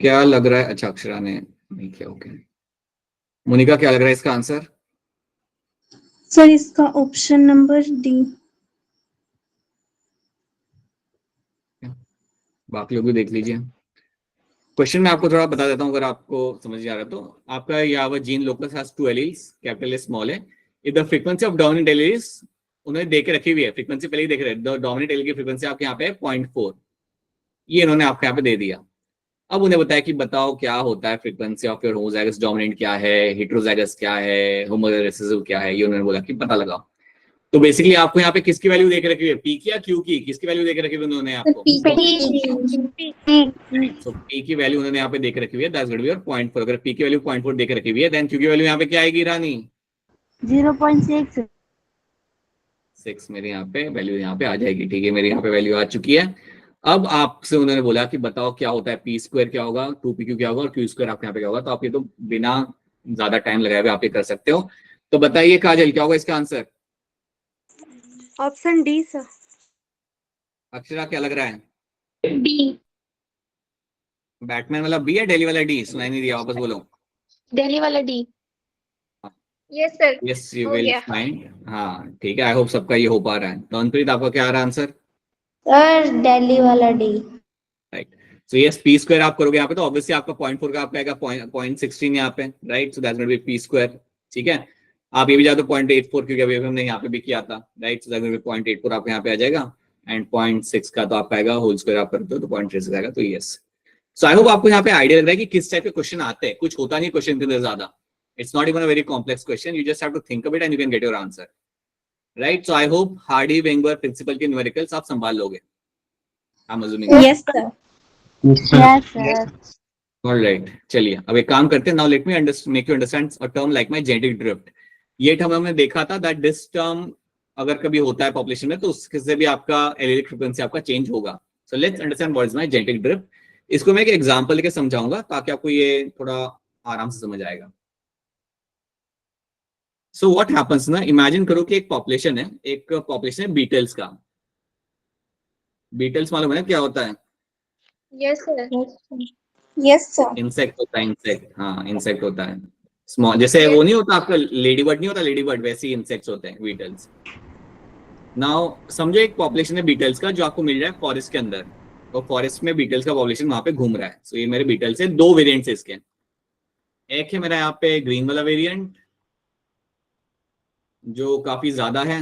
क्या लग रहा है? अच्छा अक्षरा ने नहीं किया, ओके। मोनिका क्या लग रहा है इसका आंसर? सर इसका ऑप्शन नंबर डी। बाकी लोग भी देख लीजिए। क्वेश्चन में आपको थोड़ा बता देता हूं अगर आपको समझ नहीं आ रहा तो। आपका यहाँ gene locus has 2 alleles, capital S small है। If the frequency of dominant alleles, उन्होंने देख के रखी हुई है फ्रीक्वेंसी, पहले ही देख रहे हैं। डोमिनेंट एलील की फ्रीक्वेंसी आपके यहाँ पे 0.4, ये इन्होंने आपके यहाँ पे दे दिया। अब उन्हें बताया कि बताओ क्या होता है frequency of your homozygous dominant क्या है, हेटेरोजाइगस क्या है, होमोजाइगस रिसेसिव क्या है, ये उन्होंने बोला कि पता लगाओ। तो बेसिकली आपको यहाँ पे किसकी वैल्यू देके रखी हुई है? पी की या क्यू की? किसकी वैल्यू देके रखी हुई उन्होंने आपको? तो पी की वैल्यू उन्होंने यहाँ पे देके रखी हुई है, that's going to be your 0.4। अगर पी की वैल्यू 0.4 देके रखी हुई है, देन क्यू की वैल्यू यहाँ पे क्या आएगी रानी? 0.6। 6 मेरे यहाँ पे वैल्यू यहाँ पे आ जाएगी। ठीक है, मेरे यहाँ पे वैल्यू आ चुकी है। अब आपसे उन्होंने बोला कि बताओ क्या होता है, पी स्क्वायर क्या होगा, 2pq क्या होगा और क्यू स्क्वायर आपके यहाँ पे क्या होगा। तो आप ये तो बिना ज्यादा टाइम लगाए हुए आप ये कर सकते हो। तो बताइए काजल क्या होगा इसका answer? Option D sir. Akshara क्या लग रहा है? डी। बैटमैन वाला बी है, डेली वाला डी? सुनाई नहीं दिया, वापस बोलो। दिल्ली वाला D. Yes sir. Yes you हो विल गया। फाइंड। हाँ ठीक है, आई होप सबका ये हो पा रहा है। तनप्रीत आपका क्या आ रहा है आंसर? सर दिल्ली वाला D. Right. So yes, P square आप करोगे यहाँ पे तो ऑब्वियसली आपका 0.4 का आपका आएगा 0.16 यहाँ पे, right. So that's going to be p square. ठीक है, आप ये भी जाते 0.84 क्योंकि अभी हमने यहाँ पे भी किया था, right. So that's going to be 0.84 आपके यहाँ पे आ जाएगा एंड 0.6 का तो आपका आएगा होल स्क्वायर आप करते हो तो 0.6 आएगा। तो यस, सो आई होप आपको यहाँ पे आइडिया लग रहा है कि किस टाइप के क्वेश्चन आते हैं। कुछ होता नहीं क्वेश्चन के अंदर ज्यादा, it's not even a very complex question, you just have to think a bit and you can get your answer, right. So I hope Hardy Weinberg principle के न्यूमेरिकल्स आप संभाल लोगे, I am assuming. Yes sir. Yes sir. Alright, चलिए अब एक काम करते हैं। Now let me make you understand a term like my genetic drift. ये टर्म हमने देखा था दैट दिस टर्म अगर कभी होता है पॉपुलेशन में तो उससे भी आपका एलिलिक फ्रीक्वेंसी आपका चेंज होगा। So let's understand what is my genetic drift. इसको मैं एक एग्जांपल लेके समझाऊंगा ताकि आपको ये थोड़ा आराम से समझ आएगा। सो व्हाट हैपेंस ना, इमेजिन करो कि एक पॉपुलेशन है बीटल्स का। बीटल्स मालूम है क्या होता है? Yes, sir. Yes, sir. Insect होता है, इंसेक्ट, हाँ इंसेक्ट होता है स्मॉल, जैसे वो नहीं होता आपका लेडी बर्ड नहीं होता, लेडी बर्ड वैसे ही इंसेक्ट्स होते हैं बीटल्स। नाउ समझो एक पॉपुलेशन है बीटल्स का जो आपको मिल रहा है फॉरेस्ट के अंदर, और फॉरेस्ट में बीटल्स का पॉपुलेशन वहां पे घूम रहा है। सो ये मेरे बीटल्स है, दो वेरिएंट्स है इसके। एक है मेरा यहाँ पे ग्रीन वाला वेरिएंट जो काफी ज्यादा है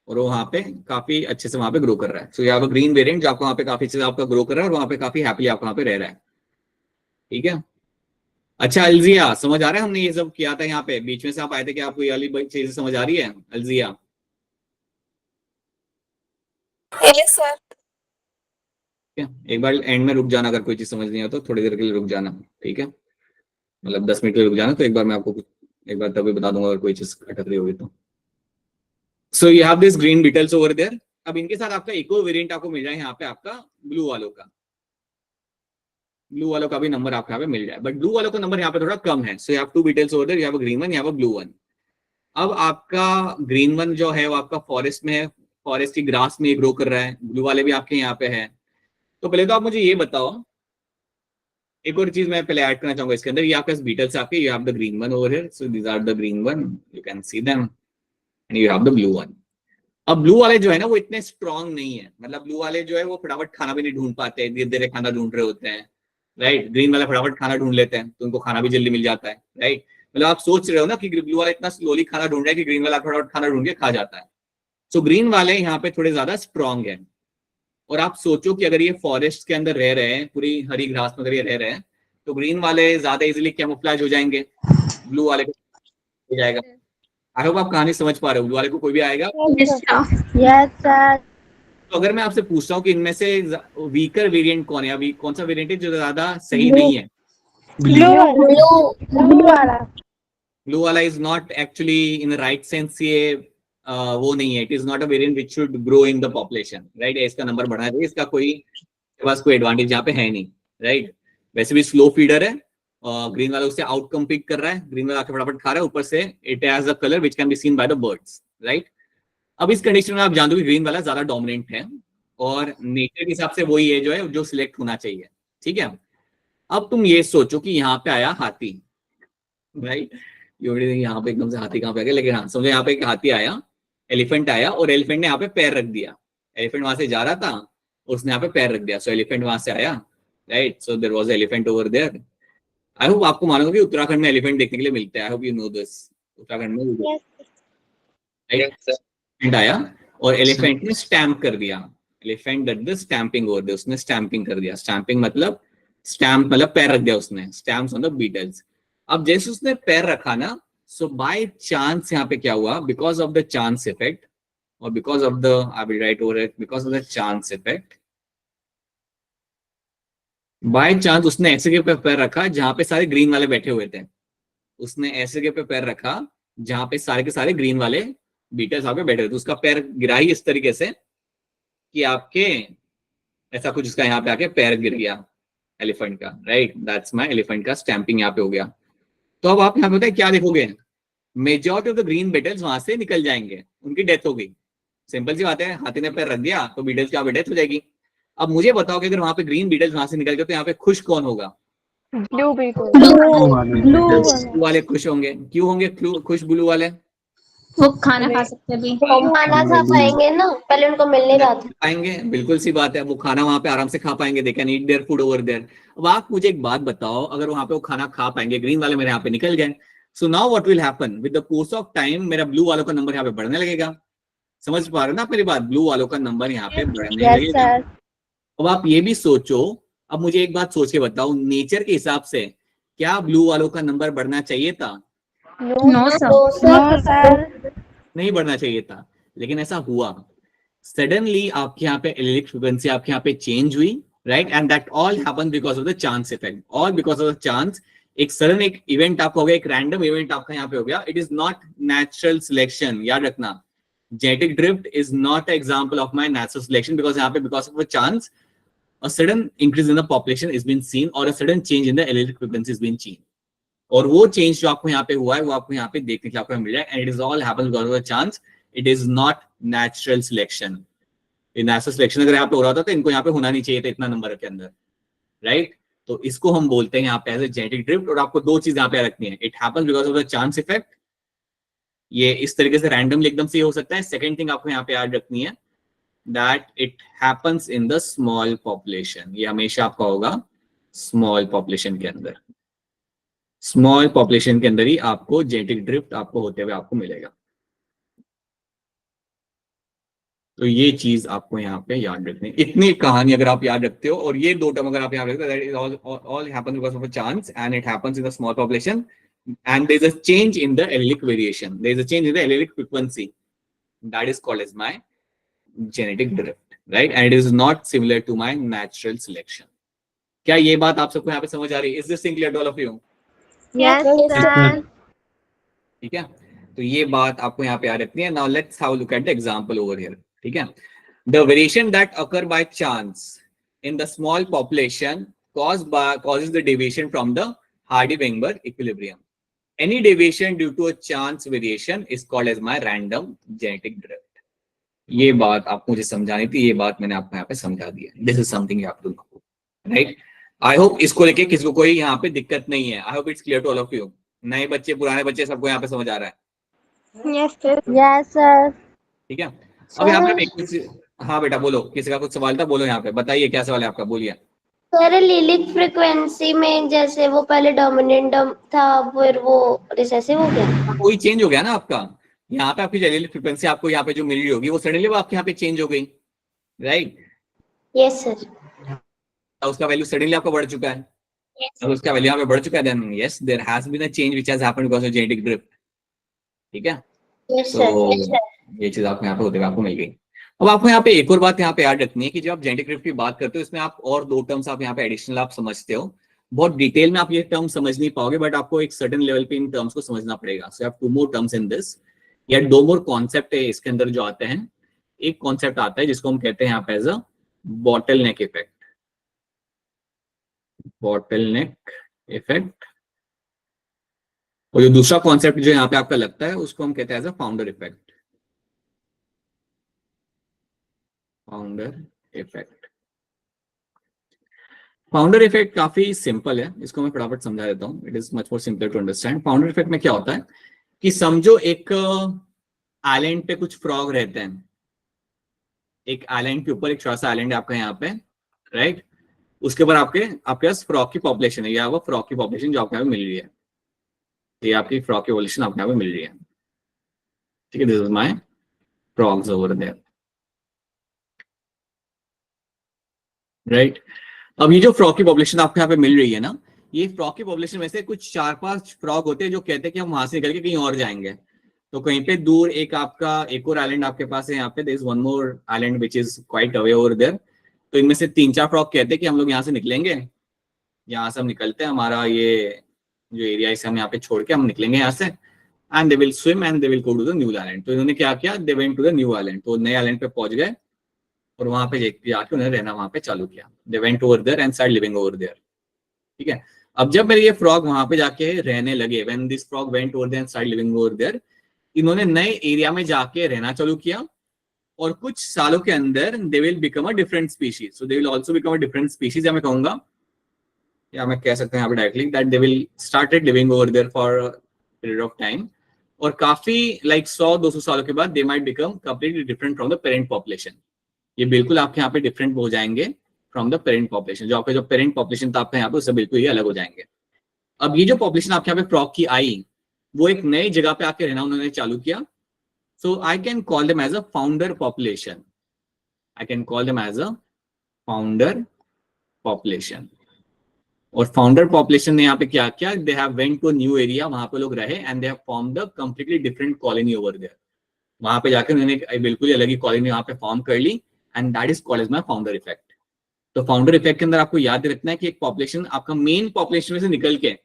और वो वहां पे काफी अच्छे से वहां पे ग्रो कर रहा है। सो यहाँ पे ग्रीन वेरिएंट जो आपको वहां पे काफी अच्छे से आपका ग्रो कर रहा है और वहां पे काफी हैप्पीली आपको वहां पे रह रहा है। ठीक है, अच्छा अल्जिया समझ आ रहा है, हमने ये सब किया था यहाँ पे, बीच में से आप आए थे कि आपको ये वाली चीजें समझ आ रही है अल्जिया? Yes, sir. ठीक है, एक बार एंड में रुक जाना, अगर कोई चीज समझ नहीं आ तो थोड़ी देर के लिए रुक जाना। ठीक है, मतलब 10 मिनट के लिए रुक जाना, तो एक बार मैं आपको एक बार तभी बता दूंगा अगर कोई चीज अटक रही होगी तो। So you have this green beetles over there. अब इनके साथ आपका एक और वेरिएंट आपको मिल रहा है यहाँ पे आपका ब्लू वालों का, ब्लू वालों का भी नंबर आपको यहाँ पे मिल जाए, बट ब्लू वालों का नंबर यहाँ पे थोड़ा कम है। So you have two beetles over there, you have a green one, you have a blue one. अब आपका ग्रीन वन जो है वो आपका फॉरेस्ट में है, फॉरेस्ट की ग्रास में ग्रो कर रहा है, ब्लू वाले भी आपके यहाँ पे है। तो पहले तो आप मुझे ये बताओ, एक और चीज मैं पहले ऐड करना चाहूंगा इसके अंदर, ये आपके बीटल्स आपके, you have the green one over here, so these are the green one, you can see them, and you have the blue one. अब ब्लू वाले जो है ना वो इतने स्ट्रांग नहीं है, मतलब ब्लू वाले जो है वो फटाफट खाना भी नहीं ढूंढ पाते हैं, धीरे धीरे खाना ढूंढ रहे होते हैं, राइट। ग्रीन वाले फटाफट खाना ढूंढ लेते हैं तो उनको खाना भी जल्दी मिल जाता है, राइट। मतलब आप सोच रहे हो ना कि ब्लू वाला इतना स्लोली खाना ढूंढ रहा है कि ग्रीन वाला फटाफट खाना ढूंढ के खा जाता है। सो ग्रीन वाले यहाँ पे थोड़े ज्यादा स्ट्रांग है। और आप सोचो कि अगर ये फॉरेस्ट के अंदर रह रहे हैं, पूरी हरी घास में अगर ये रह रहे हैं, तो ग्रीन वाले ज्यादा इजीली कैमोफ्लेज हो जाएंगे, ब्लू वाले को हो जाएगा। आई होप आप कहानी समझ पा रहे हो, ब्लू वाले को कोई भी आएगा। Yes, sir. Yes sir. तो अगर मैं आपसे पूछता हूँ कि इनमें से वीकर वेरिएंट कौन है, अभी कौन सा वेरिएंट है जो ज्यादा सही नहीं है? ब्लू वाला। ब्लू वाला is not actually in the right sense, ये वो नहीं है, it is not a variant which should grow in the population, right. इसका नंबर बढ़ा है, इसका कोई बस कोई एडवांटेज यहाँ पे है नहीं, राइट। वैसे भी स्लो फीडर है, ग्रीन वाला उससे आउट कम्पीट कर रहा है, ग्रीन वाला आके फटाफट खा रहा है, ऊपर से it has a colour which can be seen by the birds, right. अब इस कंडीशन में आप जान दो कि ग्रीन वाला ज्यादा डोमिनेंट है और नेचर के हिसाब से वही है जो है जो सिलेक्ट होना चाहिए, ठीक है। अब तुम ये सोचो कि यहाँ पे आया हाथी, राइट। यहाँ पे एकदम से हाथी कहाँ पे आ गया, लेकिन हाँ समझो यहाँ पे एक हाथी आया, एलिफेंट आया और एलिफेंट ने यहाँ पे पैर रख दिया, एलिफेंट वहां से जा रहा था, उसने यहाँ पे पैर रख दिया, सो एलिफेंट वहां से आया, right. So there was elephant over there. I hope आपको मालूम कि उत्तराखंड में एलिफेंट देखने के लिए मिलते हैं, I hope you know this, Uttarakhand में राइट। एलिफेंट आया और एलिफेंट ने स्टैम्प कर दिया, elephant did the stamping over there, उसने स्टैंपिंग कर दिया, स्टैंपिंग मतलब स्टैम्प मतलब पैर रख दिया उसने, स्टैम्प्स ऑन द बीटल्स। अब जैसे उसने पैर रखा ना, सो बाय चांस यहाँ पे क्या हुआ, because of the chance effect और because of the, I will write over it, because of the chance effect, by chance उसने ऐसे के पे पैर रखा जहां पे सारे ग्रीन वाले बैठे हुए थे, उसने ऐसे के पे पैर रखा जहां पे सारे के सारे ग्रीन वाले बीटल्स यहाँ पे बैठे थे, तो उसका पैर गिरा ही इस तरीके से कि आपके ऐसा कुछ उसका यहाँ पे आके पैर गिर गया एलिफेंट का, राइट। दैट्स माय एलिफेंट का स्टैंपिंग यहाँ पे हो गया। तो अब आप यहाँ पे बताए क्या देखोगे, majority of the green beetles वहां से निकल जाएंगे, उनकी डेथ हो गई, सिंपल सी बात है, हाथी ने पैर रख दिया तो बीटल्स की यहाँ पे डेथ हो जाएगी। अब मुझे बताओ कि अगर वहां पे ग्रीन बीटल्स वहां से निकल गए तो यहाँ पे खुश कौन होगा? Blue beetle. ब्लू वाले खुश होंगे, क्यों होंगे खुश ब्लू वाले? वो खाना खा सकते हैं अभी। खाना खा पाएंगे ना, पहले उनको मिल नहीं रहा था। पाएंगे, बिल्कुल सी बात है, वो खाना वहां पे आराम से खा पाएंगे, they can eat their food over there. अब आप मुझे एक बात बताओ, अगर वहां पे वो खाना खा पाएंगे, ग्रीन वाले मेरे यहाँ पे निकल गए, so now what will happen with the course of time, मेरा ब्लू वालों का नंबर यहाँ पे बढ़ने लगेगा। समझ पा रहे हो ना आप मेरी बात, ब्लू वालों का नंबर यहाँ पे बढ़ने लगेगा। अब आप ये भी सोचो, अब मुझे एक बात सोच के बताओ, नेचर के हिसाब से क्या ब्लू वालों का नंबर बढ़ना चाहिए था? No sir. नहीं बढ़ना चाहिए था, लेकिन ऐसा हुआ। सडनली आपके यहाँ पे इलेक्ट्रिक फ्रीक्वेंसी आपके यहाँ पे चेंज हुई, right, and that all happen because of the chance effect, all because of the chance. एक सडन एक इवेंट आपका हो गया, एक रैंडम इवेंट आपका यहाँ पे हो गया, it is not natural selection, याद रखना। Genetic drift is not example of my natural selection, because यहाँ पे because of a chance a sudden increase in the population is been seen or a sudden change in the electric frequency is been seen, और वो change जो आपको यहाँ पे हुआ है वो आपको यहाँ पे देखने के लिए आपको मिल रहा है, and it is all happens because of a chance, it is not natural selection, natural selection अगर यहाँ पे हो रहा था तो इनको यहाँ पे होना नहीं चाहिए था इतना नंबर के अंदर, राइट? तो इसको हम बोलते हैं यहाँ पे एज ए जेनेटिक ड्रिफ्ट। और आपको दो चीज यहाँ पे रखनी है, it happens because of the chance effect, ये इस तरीके से रैंडमली एकदम से हो सकता है। सेकंड थिंग आपको यहाँ पे याद रखनी है that it happens in the small population, ये हमेशा आपका होगा स्मॉल पॉपुलेशन के अंदर। स्मॉल पॉपुलेशन के अंदर ही आपको जेनेटिक ड्रिफ्ट आपको होते हुए आपको मिलेगा। तो ये चीज आपको यहाँ पे याद रखनी है। इतनी कहानी अगर आप याद रखते हो और ये दो टर्म अगर आप याद रखते हो, that is all happens because of a chance and it happens in the small population and there is a change in the allelic variation, there is a change in the allelic frequency, that is called as my genetic drift, right? And it is not similar to my natural selection. क्या ये बात आप सबको यहाँ पे समझ आ रही है? Is this clear to all of you? Yes, sir. ठीक है, तो ये बात आपको यहाँ पे याद रखनी है। Now let's have a look at the example over here. ठीक है, the variation that occur by chance in the small population causes the deviation from the Hardy-Weinberg equilibrium. Any deviation due to a chance variation is called as my random genetic drift. ये बात आपको मुझे समझानी थी, ये बात मैंने आपको यहाँ पे समझा दी है। This is something you have to know, right? I hope इसको लेके किसी को कोई यहाँ पे दिक्कत नहीं है। I hope it's clear to all of you. नए बच्चे पुराने बच्चे सबको यहाँ पे समझ आ रहा है? Yes, sir. Yes, sir. ठीक है, अब यहाँ पे कुछ, हाँ बेटा बोलो, किसी का कुछ सवाल था? बोलो यहाँ पे, बताइए क्या सवाल है आपका, बोलिए। सर एलिलिक फ्रीक्वेंसी में जैसे वो पहले डोमिनेंट था फिर वो रिसेसिव हो गया, कोई चेंज हो गया ना आपका। यहाँ पे आपकी एलिलिक फ्रीक्वेंसी आपको यहाँ पे जो मिल रही होगी वो सडनली वो आपके यहाँ पे चेंज हो गई, राइट? यस सर, उसका वैल्यू सडनली आपका बढ़ चुका है। अब उसका वैल्यू यहाँ पे बढ़ चुका है, then yes there has been a change which has happened because of genetic drift. ठीक है, यस तो सर, ये चीज आपको यहाँ पे होते हुए आपको मिल गई। अब आपको यहाँ पे एक और बात यहाँ पे याद रखनी है कि जब आप जेनेटिक ड्रिफ्ट की बात करते हो इसमें आप और दो टर्म्स आप यहाँ पे एडिशनल आप समझते हो। बहुत डिटेल में आप ये टर्म समझ नहीं पाओगे, बट आपको एक सर्टेन लेवल पे इन टर्म्स को समझना पड़ेगा। So have two more terms in this, या दो मोर कॉन्सेप्ट है इसके अंदर जो आते हैं। एक कॉन्सेप्ट आता है जिसको हम कहते हैं यहाँ पे as a bottle neck effect, bottle neck effect. और जो दूसरा कॉन्सेप्ट जो यहाँ पे आपका लगता है उसको हम कहते हैं as a founder effect, founder effect. Founder effect काफी सिंपल है, इसको मैं फटाफट समझा देता हूँ। It is much more simpler to understand. Founder effect में क्या होता है कि समझो एक आइलैंड पे कुछ फ्रॉग रहते हैं, एक आइलैंड के ऊपर एक छोटा सा आइलैंड है आपका यहाँ पे, राइट? उसके ऊपर आपके पास फ्रॉग की पॉपुलेशन है, या वो फ्रॉग की पॉपुलेशन जो आपको यहाँ पे मिल रही है, ये आपकी फ्रॉग की पॉपुलेशन आपको यहाँ पे मिल रही है। ठीक है, this is my frogs over there, right? अब ये जो फ्रॉग की पॉपुलेशन आपको यहाँ पे मिल रही है ना, ये फ्रॉग की पॉपुलेशन में से कुछ 4-5 फ्रॉग होते हैं जो कहते हैं कि हम वहां से निकल के कहीं और जाएंगे। तो कहीं पे दूर एक आपका एक और आइलैंड आपके पास है यहाँ पे, there is one more island which is quite away over there. तो इनमें से 3-4 फ्रॉग कहते हैं कि हम लोग यहाँ से निकलेंगे, यहाँ से हम निकलते हैं, हमारा ये जो एरिया इसे हम यहाँ पे छोड़ के हम निकलेंगे यहाँ से, and they will swim and they will go to the new island. तो इन्होंने क्या किया, they went to the new island. तो नए आइलैंड पे पहुंच गए और वहां पे जाके उन्हें रहना वहां पे चालू किया। They went over there and start living over there. ठीक है, अब जब मेरे ये फ्रॉग वहां पे जाके रहने लगे, when this frog went over there and start living over there, इन्होंने नए एरिया में जाके रहना चालू किया और कुछ सालों के अंदर they will become a different species. So they will also become a different species, या मैं कहूंगा, या मैं कह सकता हूं यहाँ पे directly that they will started living over there for period of time, और काफी लाइक 100-200 सालों के बाद they might become completely different from the parent population. ये बिल्कुल आपके यहाँ पे डिफरेंट हो जाएंगे फ्रॉम द पेरेंट पॉपुलेशन। जो आपका जो पेरेंट पॉपुलेशन था आपका यहाँ पे उससे बिल्कुल ही अलग हो जाएंगे। अब ये जो पॉपुलेशन आपके यहाँ पे फ्रॉग की आई, वो एक नई जगह पे आके रहना उन्होंने चालू किया। So I can call them as a founder population, I can call them as a founder population. और फाउंडर पॉपुलेशन ने यहाँ पे क्या किया, they have went to new area, वहां पे लोग रहे and they have formed a completely different colony over there. वहां पे जाकर उन्होंने बिल्कुल अलग ही कॉलोनी वहां पे फॉर्म कर ली, and that is called as my founder effect. तो फाउंडर इफेक्ट के अंदर आपको याद रखना है कि एक पॉपुलेशन आपका मेन पॉपुलेशन में से निकल के,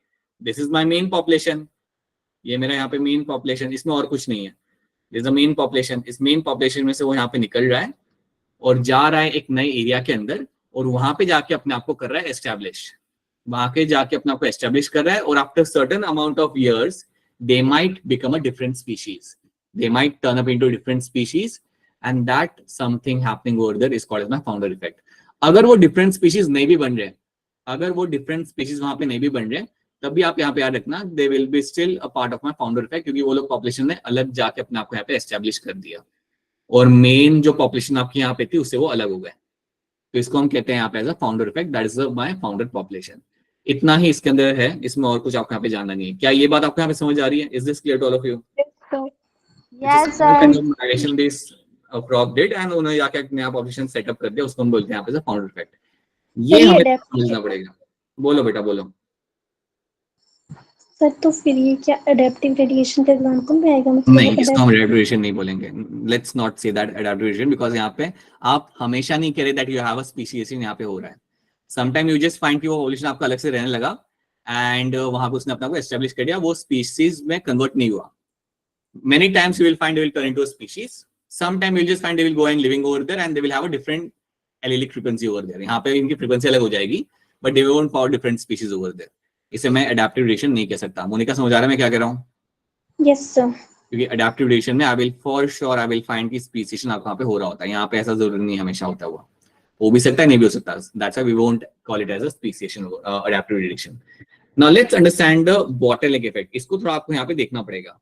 this is my main population, ये मेरा यहाँ पे मेन पॉपुलेशन, इसमें और कुछ नहीं है, this is the main population. इस मेन पॉपुलेशन में से वो यहाँ पे निकल रहा है और जा रहा है एक नए एरिया के अंदर, और वहां पे जाके अपने आप को कर रहा है एस्टैब्लिश, वहां के जाके अपने आप को एस्टैब्लिश कर रहा है। और after certain amount of years they might become a different species, they might turn up into different species and that something happening over there is called as my founder effect. अगर वो different species नहीं भी बन रहे, अगर वो different species वहां पे नहीं भी बन रहे, तब भी आप यहाँ पे याद रखना दे will be still a part of my founder effect, क्योंकि वो लोग पॉपुलेशन ने अलग जाके अपने आप को यहाँ पे एस्टेब्लिश कर दिया और मेन जो पॉपुलेशन आपकी यहाँ पे थी उससे वो अलग हो गए। तो इसको हम कहते हैं यहाँ पे as a founder effect, that is my founder population. इतना ही इसके अंदर है, इसमें और कुछ आपको यहाँ पे जानना नहीं है। क्या ये बात आपको यहाँ पे समझ आ रही है? Is this clear to all of you? Yes, sir. Migration this crop did and उन्होंने जाके एक नया पॉपुलेशन सेटअप कर दिया, उसको हम बोलते हैं यहाँ पे फाउंडर इफेक्ट। ये तो ये हमें adapt- समझना पड़ेगा। बोलो बेटा बोलो। सर तो फिर ये क्या अडेप्टिव रेडिएशन का एग्जांपल में आएगा? नहीं, मतलब इसको हम एडेप्टेशन नहीं बोलेंगे। Let's not say that adaptation, because यहाँ पे आप हमेशा नहीं कह रहे that you have a species यहाँ पे हो रहा है। समटाइम यू जस्ट फाइंड कि वो पॉपुलेशन आपका अलग से रहने लगा एंड वहां पे उसने अपना को एस्टेब्लिश कर दिया, वो स्पीशीज में कन्वर्ट नहीं हुआ। Many times you will find they will turn into a species. Sometime you'll just find they will go and living over there and they will have a different allelic frequency over there. यहाँ पे इनकी frequency अलग हो जाएगी, but they won't power different species over there. इसे मैं adaptive relation नहीं कह सकता। मोनिका समझ आ रहा है मैं क्या कह रहा हूँ? Yes sir. क्योंकि adaptive relation में I will for sure I will find कि speciation आपको यहाँ पे हो रहा होता है। यहाँ पे ऐसा जरूरी नहीं हमेशा होता हुआ, हो भी सकता है नहीं भी हो सकता। That's why we won't call it as a speciation adaptive relation. Now let's understand the bottleneck effect. इसको थोड़ा आपको यहाँ पे देखना पड़ेगा।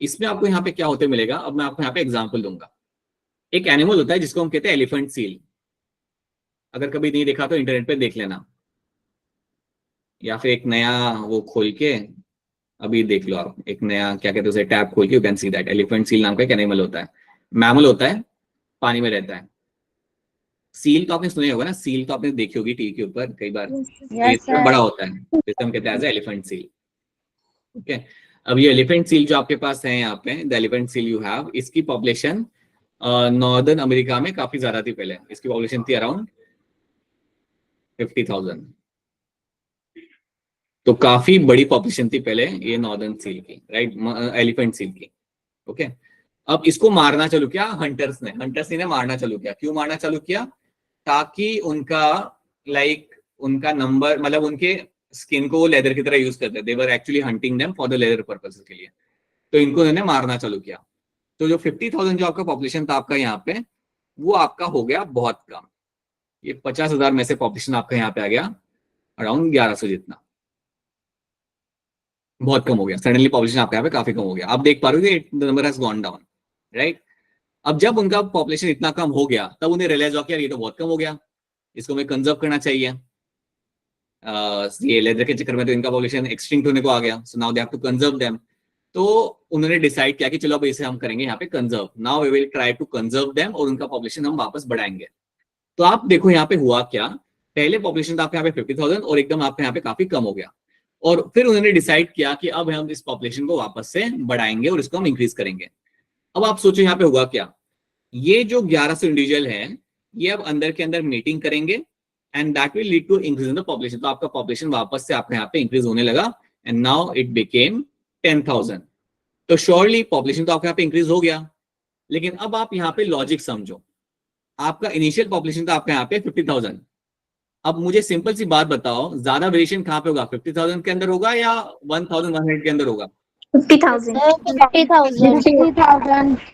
इसमें आपको यहाँ पे क्या होते मिलेगा, अब मैं आपको यहाँ पे एग्जांपल दूंगा। एक एनिमल होता है जिसको हम कहते हैं एलिफेंट सील। अगर कभी नहीं देखा तो इंटरनेट पे देख लेना, या फिर एक नया वो खोल के अभी देख लो आप, एक नया क्या कहते हैं उसे टैब खोल के, you can see that elephant seal नाम का एक एनिमल होता है, मैमल होता है, पानी में रहता है। सील तो आपने सुने होगा ना, सील तो आपने देखी होगी टीवी के ऊपर कई बार। Yes, sir. बड़ा होता है, जिसे हम कहते हैं एज एलिफेंट सील। ओके, अब ये एलिफेंट सील जो आपके पास है यहाँ पे, the elephant seal you have, इसकी पॉपुलेशन नॉर्दर्न अमेरिका में काफी ज्यादा थी पहले। इसकी पॉपुलेशन थी अराउंड 50,000। तो काफी बड़ी पॉपुलेशन थी पहले ये नॉर्दर्न सील की, राइट, एलिफेंट सील की। ओके, अब इसको मारना चालू किया हंटर्स ने मारना चालू किया। क्यों मारना चालू किया? ताकि उनका उनका नंबर, मतलब उनके स्किन को वो लेदर की तरह यूज करते, they were actually hunting them for the leather purposes के लिए। तो इनको उन्होंने मारना चालू किया। तो जो 50,000 जो आपका पॉपुलेशन था आपका यहाँ पे, वो आपका हो गया बहुत कम। ये 50,000 में से पॉपुलेशन आपका यहाँ पे आ गया अराउंड 1100 जितना, बहुत कम हो गया। सडनली पॉपुलेशन आपका यहाँ पे काफी कम हो गया। आप देख पा रहे हो the number has gone down, right. अब जब उनका पॉपुलेशन इतना कम हो गया तब उन्हें रियलाइज हुआ कि यार ये तो बहुत कम हो गया, इसको हमें कंजर्व करना चाहिए। ये लेदर के चक्कर में तो इनका पॉपुलेशन एक्सटिंक्ट होने को आ गया, so now they have to conserve them. तो उन्होंने डिसाइड किया कि चलो अब इसे हम करेंगे यहाँ पे conserve, now we will try to conserve them, और उनका पॉपुलेशन हम वापस बढ़ाएंगे। तो आप देखो यहाँ पे हुआ क्या, पहले पॉपुलेशन था आपके यहाँ पे 50,000 और एकदम आपके यहाँ पे काफी कम हो गया, और फिर उन्होंने डिसाइड किया कि अब हम इस पॉपुलेशन को वापस से बढ़ाएंगे और इसको हम इंक्रीज करेंगे। अब आप सोचो यहाँ पे हुआ क्या, ये जो 1100 इंडिविजुअल हैं ये अब अंदर के अंदर मीटिंग करेंगे and that will lead to increase in the population. तो आपका पॉपुलेशन वापस से आपके यहाँ पे इंक्रीज होने लगा एंड नाउ इट बिकेम 10,000। तो श्योरली पॉपुलेशन तो आपके यहाँ पे इंक्रीज हो गया, लेकिन अब आप यहाँ पे लॉजिक समझो, आपका इनिशियल पॉपुलेशन था आपका यहाँ पे 50,000। अब मुझे सिंपल सी बात बताओ, ज्यादा वेरिएशन कहाँ पे होगा, 50,000 के अंदर होगा या 1,100 के अंदर होगा? 50,000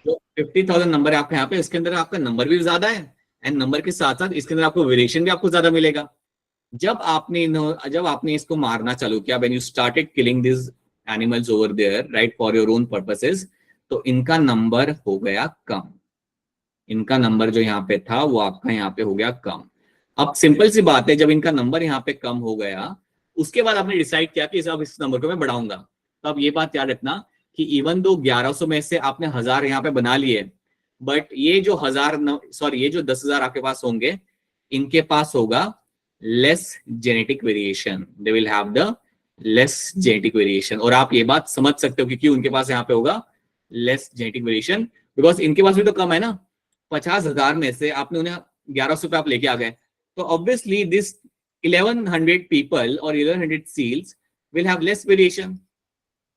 जो 50,000 नंबर है आपके यहाँ पे, इसके अंदर आपका नंबर भी ज्यादा है एंड नंबर के साथ साथ इसके अंदर आपको वेरिएशन भी आपको ज्यादा मिलेगा। जब आपने इसको मारना चालू किया, when you started killing this animals over there, right, for your own purposes, तो इनका नंबर हो गया कम। इनका नंबर जो यहाँ पे था वो आपका यहाँ पे हो गया कम। अब सिंपल सी बात है, जब इनका नंबर यहाँ पे कम हो गया, उसके बाद आपने डिसाइड किया कि अब इस नंबर को मैं बढ़ाऊंगा। तो अब ये बात याद रखना कि इवन दो 1100 में से आपने 1000 यहाँ पे बना लिए, बट ये जो 10,000 आपके पास होंगे, इनके पास होगा less genetic variation, they will have the less genetic variation. और आप ये बात समझ सकते हो कि क्यों उनके पास यहाँ पे होगा लेस जेनेटिक वेरिएशन, बिकॉज इनके पास भी तो कम है ना। 50,000 में से आपने उन्हें 1100 पे आप लेके आ गए, तो ऑब्वियसली दिस 1100 पीपल और 1100 seals will have less variation,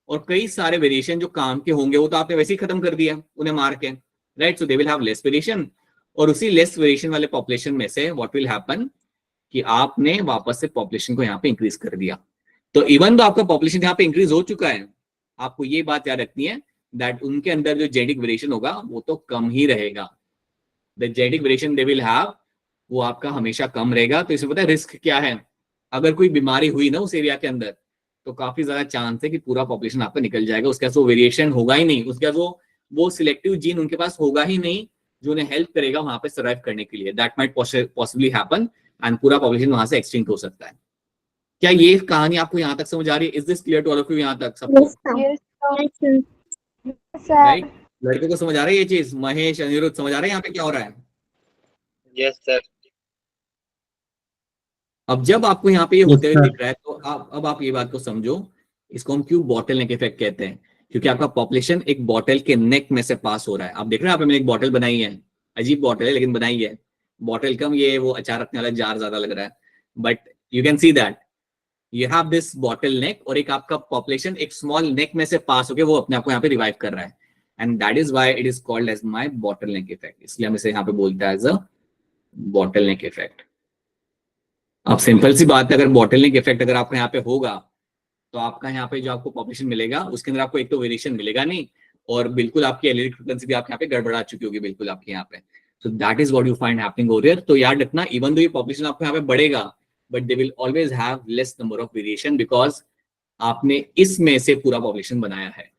और कई सारे वेरिएशन जो काम के होंगे वो तो आपने वैसे ही खत्म कर दिया उन्हें मार के, right. So they will have less variation, और उसी लेस वेरिएशन वाले पॉपुलेशन में से व्हाट विल हैपन कि आपने वापस से पॉपुलेशन को यहाँ पे इंक्रीज कर दिया। तो इवन तो आपका पॉपुलेशन यहाँ पे इंक्रीज हो चुका है, आपको ये बात याद रखनी है दैट उनके अंदर जो जेनेटिक वेरिएशन होगा वो तो कम ही रहेगा। The genetic variation they will have, वो आपका हमेशा कम रहेगा। तो इसमें पता है रिस्क क्या है, अगर कोई बीमारी हुई ना उस एरिया के अंदर तो काफी ज्यादा चांस है कि पूरा पॉपुलेशन आपका निकल जाएगा। उसके पास वो वेरिएशन होगा ही नहीं, उसके पास वो सिलेक्टिव जीन उनके पास होगा ही नहीं जो उन्हें हेल्प करेगा वहां पे सर्वाइव करने के लिए। That might possibly happen and पूरा पॉपुलेशन वहां से एक्सटिंक्ट हो सकता है। क्या ये कहानी आपको यहाँ तक समझ आ रही है? Is this clear to all of you यहाँ तक सबको? राइट, लड़कों को समझ आ रही है ये चीज? महेश, अनिरुद्ध, समझ आ रहा है यहाँ पे क्या हो रहा है? Yes sir. अब जब आपको यहाँ पे ये होते हुए Yes, sir. दिख रहा है तो अब आप ये बात को समझो, इसको हम क्यों बॉटल नेक इफेक्ट कहते हैं। क्योंकि आपका पॉपुलेशन एक बॉटल के नेक में से पास हो रहा है। आप देख रहे हैं, मैंने एक बॉटल बनाई है, अजीब बॉटल है लेकिन बनाई है। बॉटल कम, ये वो अचार रखने वाला जार ज्यादा लग रहा है, but you can see that you have this bottle नेक और एक आपका पॉपुलेशन एक स्मॉल नेक में से पास होकर वो अपने आप को यहाँ पे रिवाइव कर रहा है। And that is why it is called as my bottle neck effect. इसलिए हम इसे यहाँ पे बोलते हैं as a bottle neck effect. अब सिंपल सी बात है, अगर बॉटल नेक इफेक्ट अगर आपका यहाँ पे होगा तो आपका यहाँ पे जो आपको पॉपुलेशन मिलेगा उसके अंदर आपको एक तो वेरिएशन मिलेगा नहीं, और बिल्कुल आपकी एलिटिक फ्रीक्वेंसी भी आपके यहाँ पे गड़बड़ा चुकी होगी बिल्कुल आपके यहाँ पे। सो that is what you find happening over here. तो याद रखना, इवन दो ये पॉपुलेशन आपको यहाँ पे बढ़ेगा but they will always have less number of variation because आपने इसमें से पूरा पॉपुलेशन बनाया है।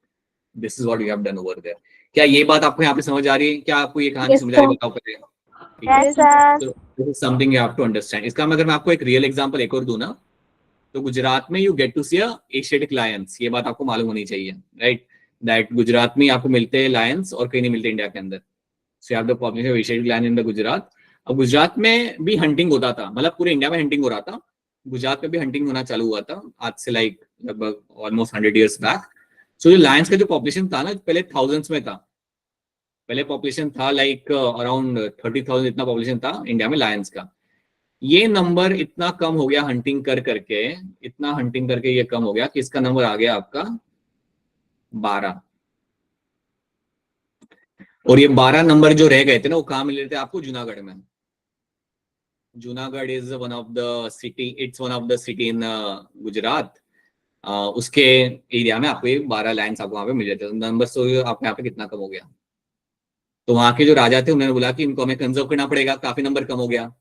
This is what you have done over there. क्या ये बात आपको यहाँ पे समझ आ रही है? क्या आपको ये कहानी समझ आ रही है? बताओ पहले। Yes, sir. This is something you have to understand. इसका अगर मैं आपको एक रियल एग्जांपल एक और दूं ना, तो गुजरात में you get to see Asiatic lions. ये बात आपको मालूम होनी चाहिए, राइट? दैट गुजरात में आपको मिलते हैं लायंस और कहीं नहीं मिलते इंडिया के अंदर। So you have the population of Asiatic lion in the Gujarat. अब गुजरात में भी हंटिंग होता था, मतलब पूरे इंडिया में हंटिंग हो रहा था, गुजरात में भी हंटिंग होना चालू हुआ था आज से लाइक लगभग ऑलमोस्ट 100 years बैक। सो जो लायंस का जो पॉपुलेशन था ना, पहले थाउजेंड्स में था। पहले पॉपुलेशन था लाइक अराउंड 30,000 इतना पॉपुलेशन था इंडिया में लायंस का। ये नंबर इतना कम हो गया हंटिंग कर करके, इतना हंटिंग करके ये कम हो गया कि इसका नंबर आ गया आपका 12। और ये 12 नंबर जो रह गए थे ना, वो कहाँ मिल रहे थे आपको? जूनागढ़ में। Junagadh is one of the city, it's one of the city in Gujarat. उसके एरिया में आपको ये 12 लाइन्स आपको वहां पे मिल जाते थे। नंबर तो आपको यहाँ पे कितना कम हो गया। तो वहां के जो राजा थे उन्होंने बोला कि इनको हमें कंजर्व करना पड़ेगा, काफी नंबर कम हो गया।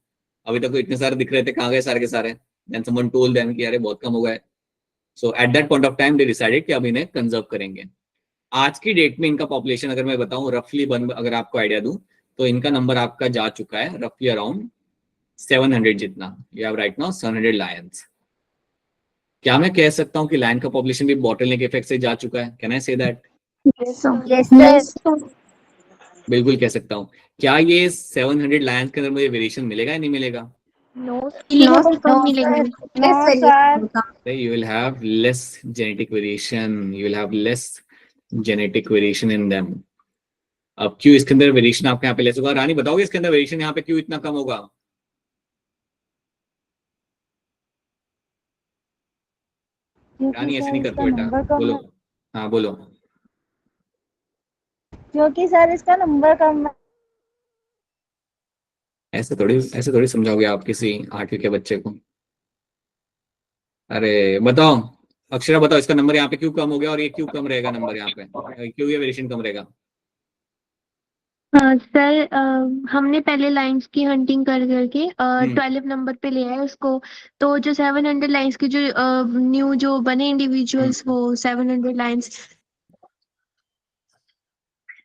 अभी तक तो इतने सारे दिख रहे थे, कहाँ गए सारे के सारे? देन समवन टोल्ड देम कि अरे बहुत कम हो गए। So at that point of time they decided कि अब इन्हें कंजर्व करेंगे। आज की डेट में इनका पॉपुलेशन अगर मैं बताऊं रफली, अगर आपको आइडिया दूं, तो इनका नंबर आपका जा चुका है रफली अराउंड 700 जितना। You have right now 700 Lions. क्या मैं कह सकता हूं कि लायन का पॉपुलेशन भी बॉटलनेक इफेक्ट से जा चुका है? Can I say that? बिल्कुल कह सकता हूं। क्या ये 700 लायंस के अंदर मुझे वेरिएशन मिलेगा या नहीं मिलेगा? No, मिलेंगे। sir. You will have less genetic variation. You will have less genetic variation in them. अब क्यों इसके अंदर वेरिएशन आपके यहाँ पे लेस होगा? रानी बताओगे इसके अंदर वेरिएशन यहाँ पे क्यों इतना कम होगा? रानी ऐसे नहीं करते बेटा, बोलो। हाँ बोलो। क्योंकि सर इसका नंबर कम है। ऐसे थोड़ी समझाओगे आप किसी 8वीं के बच्चे को? अरे बताओ अक्षरा, बताओ इसका नंबर यहाँ पे क्यों कम हो गया और ये क्यों कम रहेगा नंबर यहाँ पे? क्यों ये वेरिएशन कम रहेगा? सर हमने पहले लाइंस की हंटिंग कर करके 12 नंबर पे ले आए उसको। तो जो 700 लाइंस की जो न्यू जो बने इंडिविजुअल्स, वो 700 लाइंस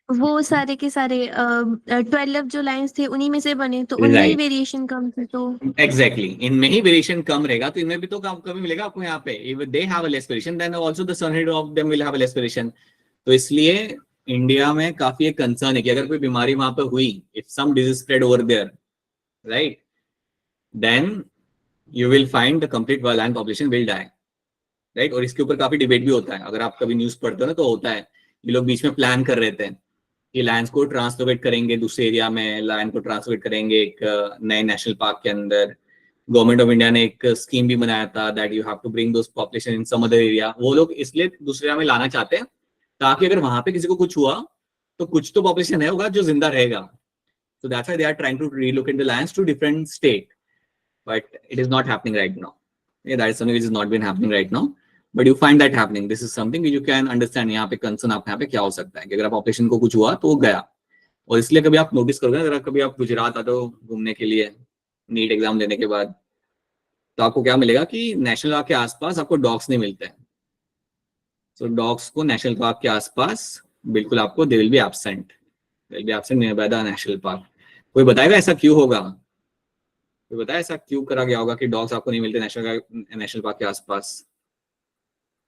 वो सारे के सारे 12 जो लाइंस थे उन्हीं में से बने, तो उनमें ही वेरिएशन कम थी। तो एग्जैक्टली इनमें ही वेरिएशन कम रहेगा, तो इनमें भी तो कमी मिलेगा आपको यहाँ पे। If they have a less variation then also the 700 of them will have a less variation. तो इसलिए इंडिया में काफी एक कंसर्न है कि अगर कोई बीमारी वहां पे हुई, if some disease spread over there, right, then you will find the complete lion population will die, right. और इसके ऊपर काफी डिबेट भी होता है, अगर आप कभी न्यूज पढ़ते हो ना तो होता है। ये लोग बीच में प्लान कर रहे थे कि लायंस को ट्रांसलोकेट करेंगे दूसरे एरिया में, लायन को ट्रांसलोकेट करेंगे एक नए नेशनल पार्क के अंदर। गवर्नमेंट ऑफ इंडिया ने एक स्कीम भी बनाया था that you have to bring those population in some other area. वो लोग इसलिए दूसरे एरिया में लाना चाहते हैं ताकि अगर वहां पे किसी को कुछ हुआ तो कुछ तो पॉपुलेशन है होगा जो जिंदा रहेगा। So that's why they are trying to relocate the lions to different state, but it is not happening right now. Yeah, that is something which is not been happening right now. But you find that happening, this is something you can understand. यहाँ पे concern आप यहाँ पे क्या हो सकता है कि अगर पॉपुलेशन को कुछ हुआ तो वो गया। और इसलिए कभी आप नोटिस करोगे, अगर कभी आप गुजरात आते हो घूमने के लिए नीट एग्जाम देने के बाद, तो आपको क्या मिलेगा कि नेशनल पार्क के आसपास आपको डॉग्स नहीं मिलते हैं। तो डॉग्स को नेशनल पार्क के आसपास बिल्कुल आपको दे will B absent, near by the national park. कोई बताएगा ऐसा क्यों होगा? कोई बताया ऐसा क्यों करा गया होगा कि डॉग्स आपको नहीं मिलते नेशनल पार्क के आसपास,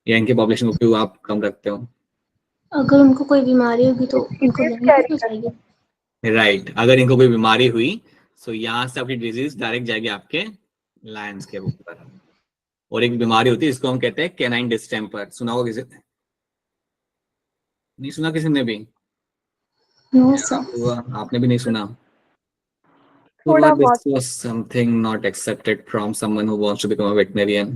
या इनके पॉपुलेशन को क्यों आप कम रखते हो? अगर उनको कोई बीमारी होगी तो उनको नहीं हो जाएगी। राइट, अगर इनको कोई बीमारी हुई तो यहाँ से आपकी डिजीज डायरेक्ट जाएगी आपके लायंस के ऊपर। और एक बीमारी होती है इसको हम कहते हैं कैनाइन डिस्टेंपर। सुना होगा किसी ने? नहीं सुना किसी ने भी? No sir. हुआ आपने भी नहीं सुना? थोड़ा This बहुत। was something not accepted from someone who wants to become a veterinarian.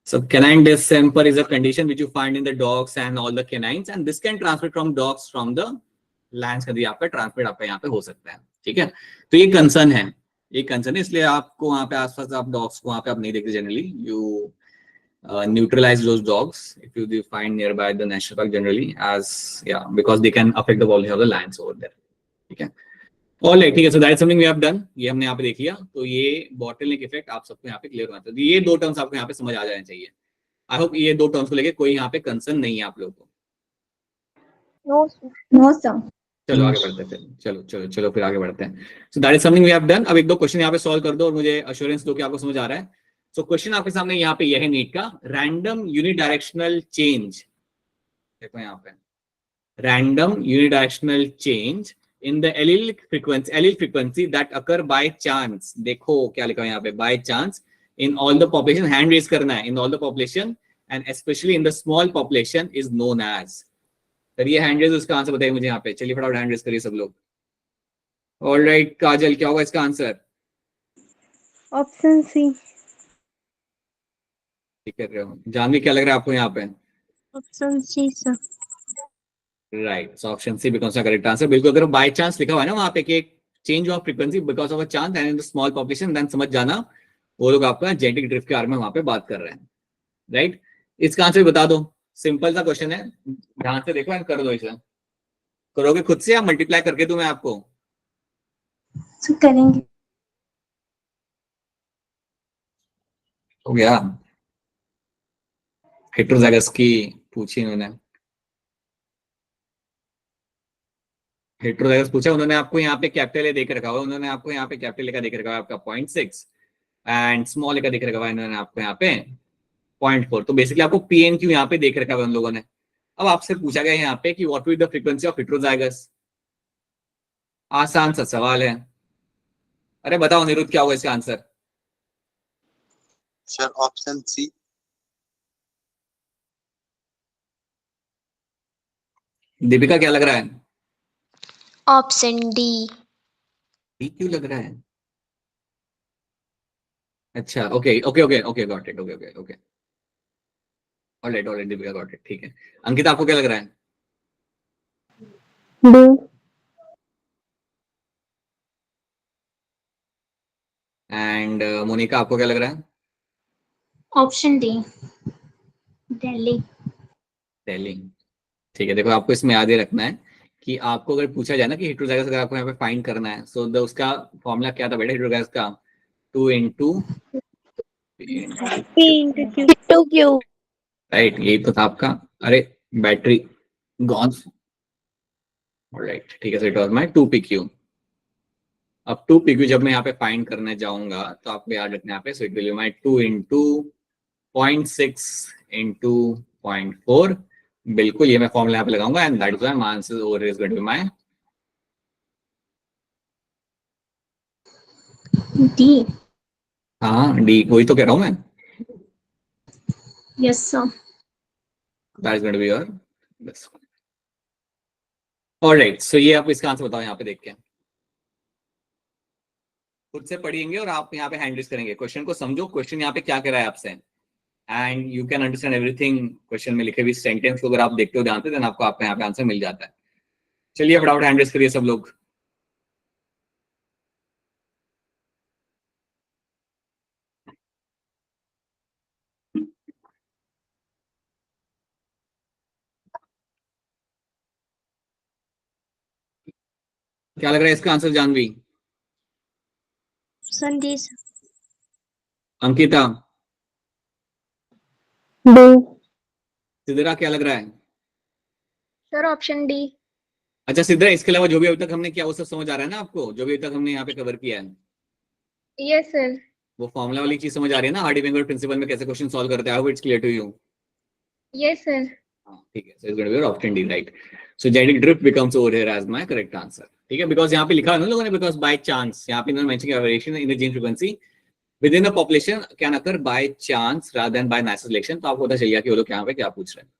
So canine distemper is a condition which you find in the dogs and all the canines, and this can transmit from dogs from the lions का भी आपका transmit आपका यहाँ पे हो सकता है। ठीक है, तो ये कंसर्न है, ये कंसर्न है, इसलिए आपको वहाँ पे आसपास आप डॉग्स को वहाँ पे आप नहीं देखते generally. You neutralize those dogs if you find nearby the national park generally, as because they can affect the population of the lions over there. ठीक है, ऑलराइट, ठीक है। So that is something we have done, ये हमने यहाँ पे देख लिया। तो ये बॉटलनेक इफेक्ट आप सबको यहाँ पे क्लियर होना चाहिए। ये दो टर्म्स आपको यहाँ पे समझ आ जाने चाहिए। आई होप ये दो टर्म्स को लेके कोई यहाँ पे कंसर्न नहीं है आप लोगों को। No sir. चलो आगे बढ़ते हैं, चलो फिर आगे बढ़ते हैं। So that is something we have done. अब एक दो क्वेश्चन यहाँ पे सॉल्व कर दो और मुझे अश्योरेंस दो कि आपको समझ आ रहा है। सो क्वेश्चन आपके सामने यहाँ पे यह है नीट का, रैंडम यूनिडायरेक्शनल चेंज। देखो यहाँ पे random unidirectional change in the allele frequency that occur by chance। देखो क्या लिखा है यहाँ पे, by chance in all the population, hand raise करना है, in all the population and especially in the small population is known as। करिए hand raise, उसका आंसर बताइए मुझे यहाँ पे। चलिए फटाफट हैंड रेज करिए सब लोग। ऑलराइट काजल, क्या होगा इसका आंसर? Option C. ठीक कर रहे हो जानवी, क्या लग रहा है आपको यहाँ पे? Option C sir. Right, option C because का करेक्ट आंसर। बिल्कुल, अगर बाय चांस लिखा हुआ है ना वहां पे कि change of frequency because of a chance and in the small population, then समझ जाना वो लोग आपका जेनेटिक ड्रिफ्ट के बारे में वहां पे बात कर रहे हैं। राइट, इसका आंसर बता दो। सिंपल सा क्वेश्चन है, ध्यान से देखो एंड कर दो। इसे करोगे खुद से या मल्टीप्लाई करके दूं मैं आपको? करेंगे। हो गया। हेटेरोजाइगस की पूछी उन्होंने, हेटेरोजाइगस पूछा उन्होंने, आपको यहाँ पे कैपिटल ए देख रखा हुआ, उन्होंने आपको यहाँ पे कैपिटल ए का देख रखा है आपका 0.6 एंड स्मॉल ए का देख रखा हुआ इन्होंने आपको यहाँ पे 0.4। तो बेसिकली आपको पी एन क्यू यहाँ पे देख रखा हुआ उन लोगों ने। अब आपसे पूछा गया यहाँ पे कि what will be the frequency of heterozygous. आसान सा सवाल है। अरे बताओ निरुद्ध, क्या होगा इसका answer? Sir option C. Deepika क्या लग रहा है? Option D. डी क्यों लग रहा है? अच्छा, okay okay okay okay, got it, okay okay okay, alright Deepika, got it, ठीक है। अंकिता आपको क्या लग रहा है? एंड मोनिका आपको क्या लग रहा है? Option D, Delhi. दिल्ली, ठीक है। देखो आपको इसमें याद ही रखना है कि आपको अगर पूछा जाए ना कि हेटेरोजाइगस अगर आपको यहाँ पे फाइंड करना है, सो उसका फॉर्मूला क्या था बेटा हेटेरोजाइगस का? 2 into P into Q. Right, यही तो था आपका। अरे बैटरी गॉन। राइट, ठीक है। So it was my 2pq। अब 2pq जब मैं यहाँ पे फाइंड करने जाऊंगा तो आपको याद रखना है यहाँ पे, so it will be my 2 into 0.6 into 0.4। बिल्कुल, ये मैं फॉर्मूला यहाँ पे लगाऊंगा and that is why my answer over is going to be my D. हाँ डी, वही तो कह रहा हूँ मैं। Yes sir. That is going to be your बस। ऑलराइट, सो ये आप इसका आंसर बताओ यहाँ पे देख के। खुद से पढ़ेंगे और आप यहाँ पे हैंड रेज करेंगे। क्वेश्चन को समझो, क्वेश्चन यहाँ पे क्या कह रहा है आपसे, and you can understand everything. Question में लिखे हुए सेंटेंस को अगर आप देखते हो ध्यान से, देन आपको आपका यहाँ पे आंसर मिल जाता है। चलिए फटाफट हैंड रेज करिए सब लोग। क्या लग रहा है इसका आंसर जानवी? संधि अंकिता, डी। सिद्धरा, क्या लग रहा है? Sir option D. अच्छा सिद्धरा, इसके अलावा जो भी अभी तक हमने किया वो सब समझ आ रहा है ना आपको? जो भी अभी तक हमने यहाँ पे कवर किया है, यस सर। वो फॉर्मूला वाली चीज समझ आ रही है ना? हार्डी-वेंगर प्रिंसिपल में कैसे क्वेश्चन सॉल्व करते हैं? I hope it's clear to you. Yes sir. हाँ ठीक है, so it's going to be your option D, right? So genetic drift becomes over here as my correct answer. ठीक है, because यहाँ पे लिखा है ना लोगों ने, because by chance, यहाँ पे इन्होंने mention किया variation in the gene frequency within a population can occur by chance rather than by natural selection. तो आपको पता चल गया कि वो लोग यहाँ पे क्या पूछ रहे हैं।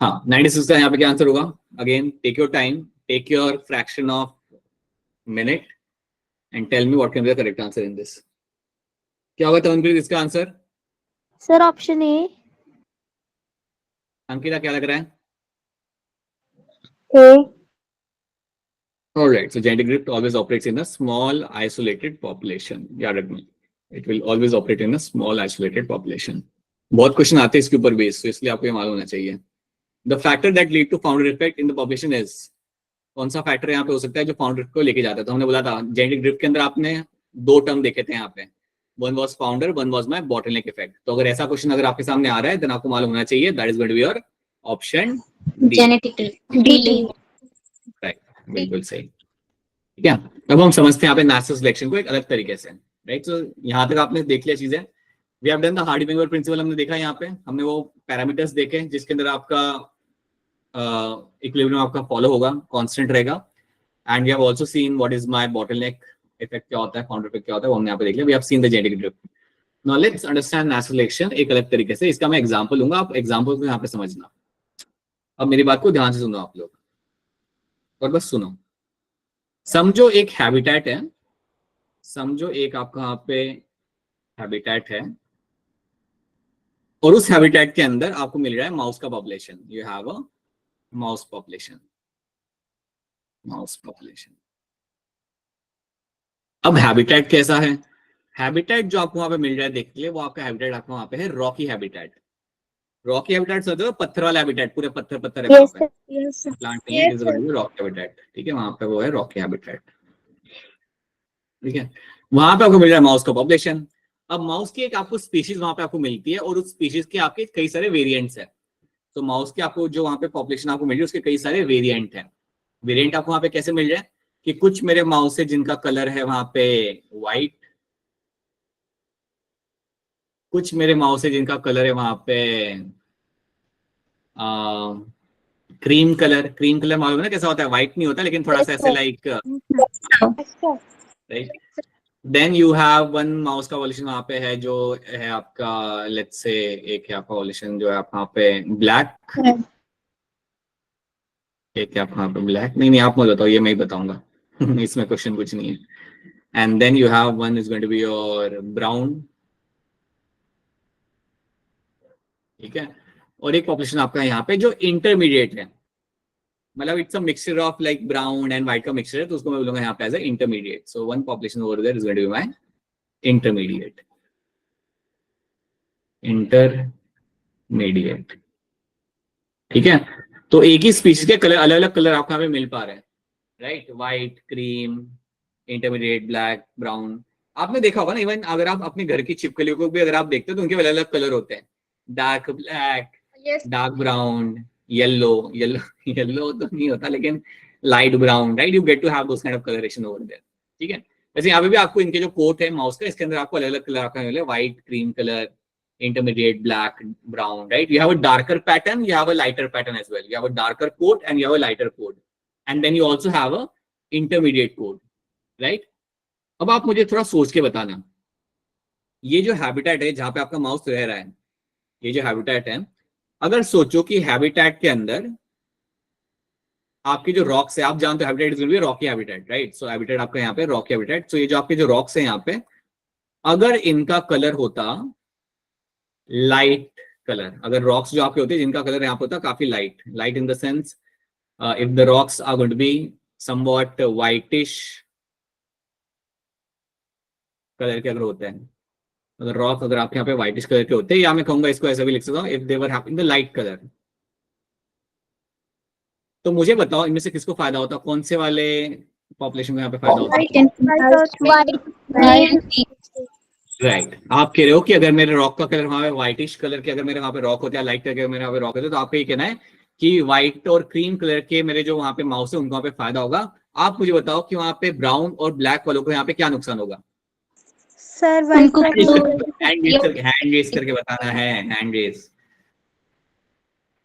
हाँ 96 का यहाँ पे क्या आंसर होगा? Again take your time, take your fraction of minute and tell me what can be the correct answer in this. क्या होगा तमनप्रीत इसका answer? Sir option A. Ankita क्या लग रहा है? ए। Alright, so genetic drift always operates in a small isolated population. याद रखना, it will always operate in a small isolated population. बहुत क्वेश्चन आते हैं इसके ऊपर बेस, तो इसलिए आपको ये मालूम होना चाहिए. The factor that lead to founder effect in the population is, कौन सा फैक्टर यहाँ पे हो सकता है जो फाउंडर को लेके जाता है? तो हमने बोला था जेनेटिक ड्रिफ्ट के अंदर आपने दो टर्म देखे थे यहाँ पे, one was founder, one was my bottleneck effect. तो अगर ऐसा क्वेश्चन अगर आपके सामने आ रहा है, देन आपको मालूम होना चाहिए that is going to be your option D. Genetic D. Right, बिल्कुल सही. ठीक है, अब हम समझते हैं यहाँ पे नेचुरल सिलेक्शन को एक अलग तरीके से. राइट, तो यहाँ तक आपने देख लिया चीजें. We have done the Hardy Weinberg principle, हमने देखा यहाँ पे, हमने वो पैरामीटर्स देखे जिसके अंदर आपका इक्विलिब्रियम आपका फॉलो होगा, कांस्टेंट रहेगा. And we have also seen what is my bottleneck effect क्या होता है, फाउंडर इफेक्ट क्या होता है, वो हमने यहाँ पे देख लिया. We have seen the genetic drift. Now let's understand natural selection एक अलग तरीके से. इसका मैं एग्जांपल दूंगा, आप एग्जांपल को यहाँ पे समझना. अब मेरी बात को ध्यान से सुनो आप लोग, और बस सुनो. समझो एक हैबिटेट है, समझो एक आपका यहाँ पे हैबिटेट है, और उस हैबिटेट के अंदर आपको मिल रहा है माउस का population. You have a mouse population, mouse population. अब हैबिटेट कैसा है? हैबिटेट जो आपको वहां पे मिल रहा है देखने के लिए, वो आपका हैबिटेट आपको वहां पे है रॉकी हैबिटेट. रॉकी हैबिटेट समझते हो, पत्थर वाला हैबिटेट, पूरे पत्थर पत्थर है यस वहां पे, सर, यस सर, प्लांट नहीं है, रॉकी हैबिटेट. ठीक है, वहां पे वो है रॉकी हैबिटेट. ठीक है, वहां पे आपको मिल रहा है माउस का पॉपुलेशन. अब माउस की एक आपको स्पीशीज वहां पे आपको मिलती है, और उस स्पीशीज के आपके कई सारे वेरिएंट्स है. तो माउस के आपको जो वहां पे पॉपुलेशन आपको मिल रही है, उसके कई सारे वेरिएंट है. वेरिएंट आपको वहां पे कैसे मिल रहे हैं कि कुछ मेरे माउस है जिनका कलर है वहां पे व्हाइट, कुछ मेरे माउस है जिनका कलर है वहां पे क्रीम कलर. क्रीम कलर मालूम है ना कैसा होता है? व्हाइट नहीं होता, लेकिन थोड़ा सा ऐसे लाइक, अच्छा, right. Then you have one mouse का वॉल्यूशन वहां पे है जो है आपका, लेट्स से एक है आपका वॉल्यूशन जो है आप वहां पे ब्लैक, एक है आप वहां पे ब्लैक. नहीं आप मत बताओ, ये मैं ही बताऊंगा. इसमें क्वेश्चन कुछ नहीं है. And then you have one is going to be your brown. ठीक है, और एक पॉपुलेशन आपका यहाँ पे जो इंटरमीडिएट है, मतलब it's a mixture of like brown and white का मिक्सचर है, तो उसको मैं बोलूंगा यहाँ पे as a intermediate. So one population over there is going to be my intermediate. Intermediate. ठीक है, तो एक ही स्पीशीज के कलर, अलग अलग कलर आपको यहाँ पे मिल पा रहे हैं. Right, white, cream, intermediate, black, brown. आपने देखा होगा ना, इवन अगर आप अपने घर की छिपकलियों को भी अगर आप देखते हो तो उनके अलग अलग कलर होते हैं. Dark black, dark brown, yellow. Yellow तो नहीं होता, लेकिन light brown. Right, you get to have those kind of colouration over there. ठीक है, वैसे यहाँ पे भी आपको इनके जो कोट है माउस का, इसके अंदर आपको अलग अलग कलर आपका मिले, white, cream colour, intermediate, black, brown. Right, you have a darker pattern, you have a lighter pattern as well. You have a darker coat and you have a lighter coat, and then you also have a intermediate coat. Right, अब आप मुझे थोड़ा सोच के बताना, ये जो habitat है जहां पे आपका माउस रह रहा है, ये जो हैबिटेट है, अगर सोचो कि हैबिटेट के अंदर आपके जो रॉक्स है, आप जानते हो habitat is going to be rocky habitat. Right, so habitat आपका यहाँ पे रॉकी हैबिटेट. सो ये जो आपके जो रॉक्स है यहाँ पे, अगर इनका कलर होता लाइट कलर, अगर रॉक्स जो आपके होते हैं जिनका कलर यहाँ पे होता काफी light, light in the sense if the rocks are going to be somewhat whitish colour के अगर होते हैं, अगर रॉक अगर आपके यहाँ पे व्हाइटिश कलर के होते हैं, या मैं कहूंगा इसको ऐसा भी लिख सकता हूँ, if they were having the light colour, तो मुझे बताओ इनमें से किसको फायदा होता है, कौन से वाले पॉपुलेशन को यहाँ पे फायदा होता है? राइट, आप कह रहे हो कि अगर मेरे रॉक का कलर वहां पे व्हाइटिश कलर के, अगर मेरे वहां पे रॉक होते हैं, लाइट कलर के मेरे वहां पे रॉक होते हैं, तो आपको ये कहना है कि व्हाइट और क्रीम कलर के मेरे जो वहां पे माउस है उनको वहां पे फायदा होगा। आप मुझे बताओ कि वहां पे ब्राउन और ब्लैक वालों को यहाँ पे क्या नुकसान होगा? सर वाइट हैंड रेस करके बताना है, हैंड रेस।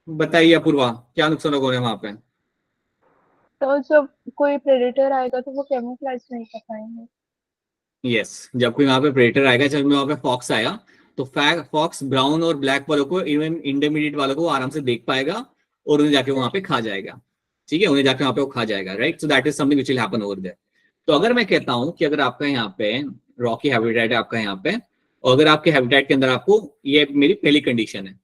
बताइए अपूर्वा, क्या नुकसान होगा उन्हें वहां पे? तो जब कोई प्रेडेटर आएगा तो वो कैमोफ्लेज नहीं कर पाएंगे। यस, जब कोई वहां पे प्रेडेटर आएगा, जब वहां पे फॉक्स आया तो फॉक्स ब्राउन और ब्लैक वालों को, इवन इंटरमीडिएट वालों को आराम से देख पाएगा और उन्हें जाके वहां पे खा जाएगा। ठीक है, उन्हें जाके वहां पे वो खा जाएगा। Right, so that is something which will happen over there. तो अगर मैं कहता हूं कि अगर आपका यहाँ पे रॉकी हैबिटेट है आपका यहाँ पे, और अगर आपके हैबिटेट के अंदर आपको, ये मेरी पहली कंडीशन है,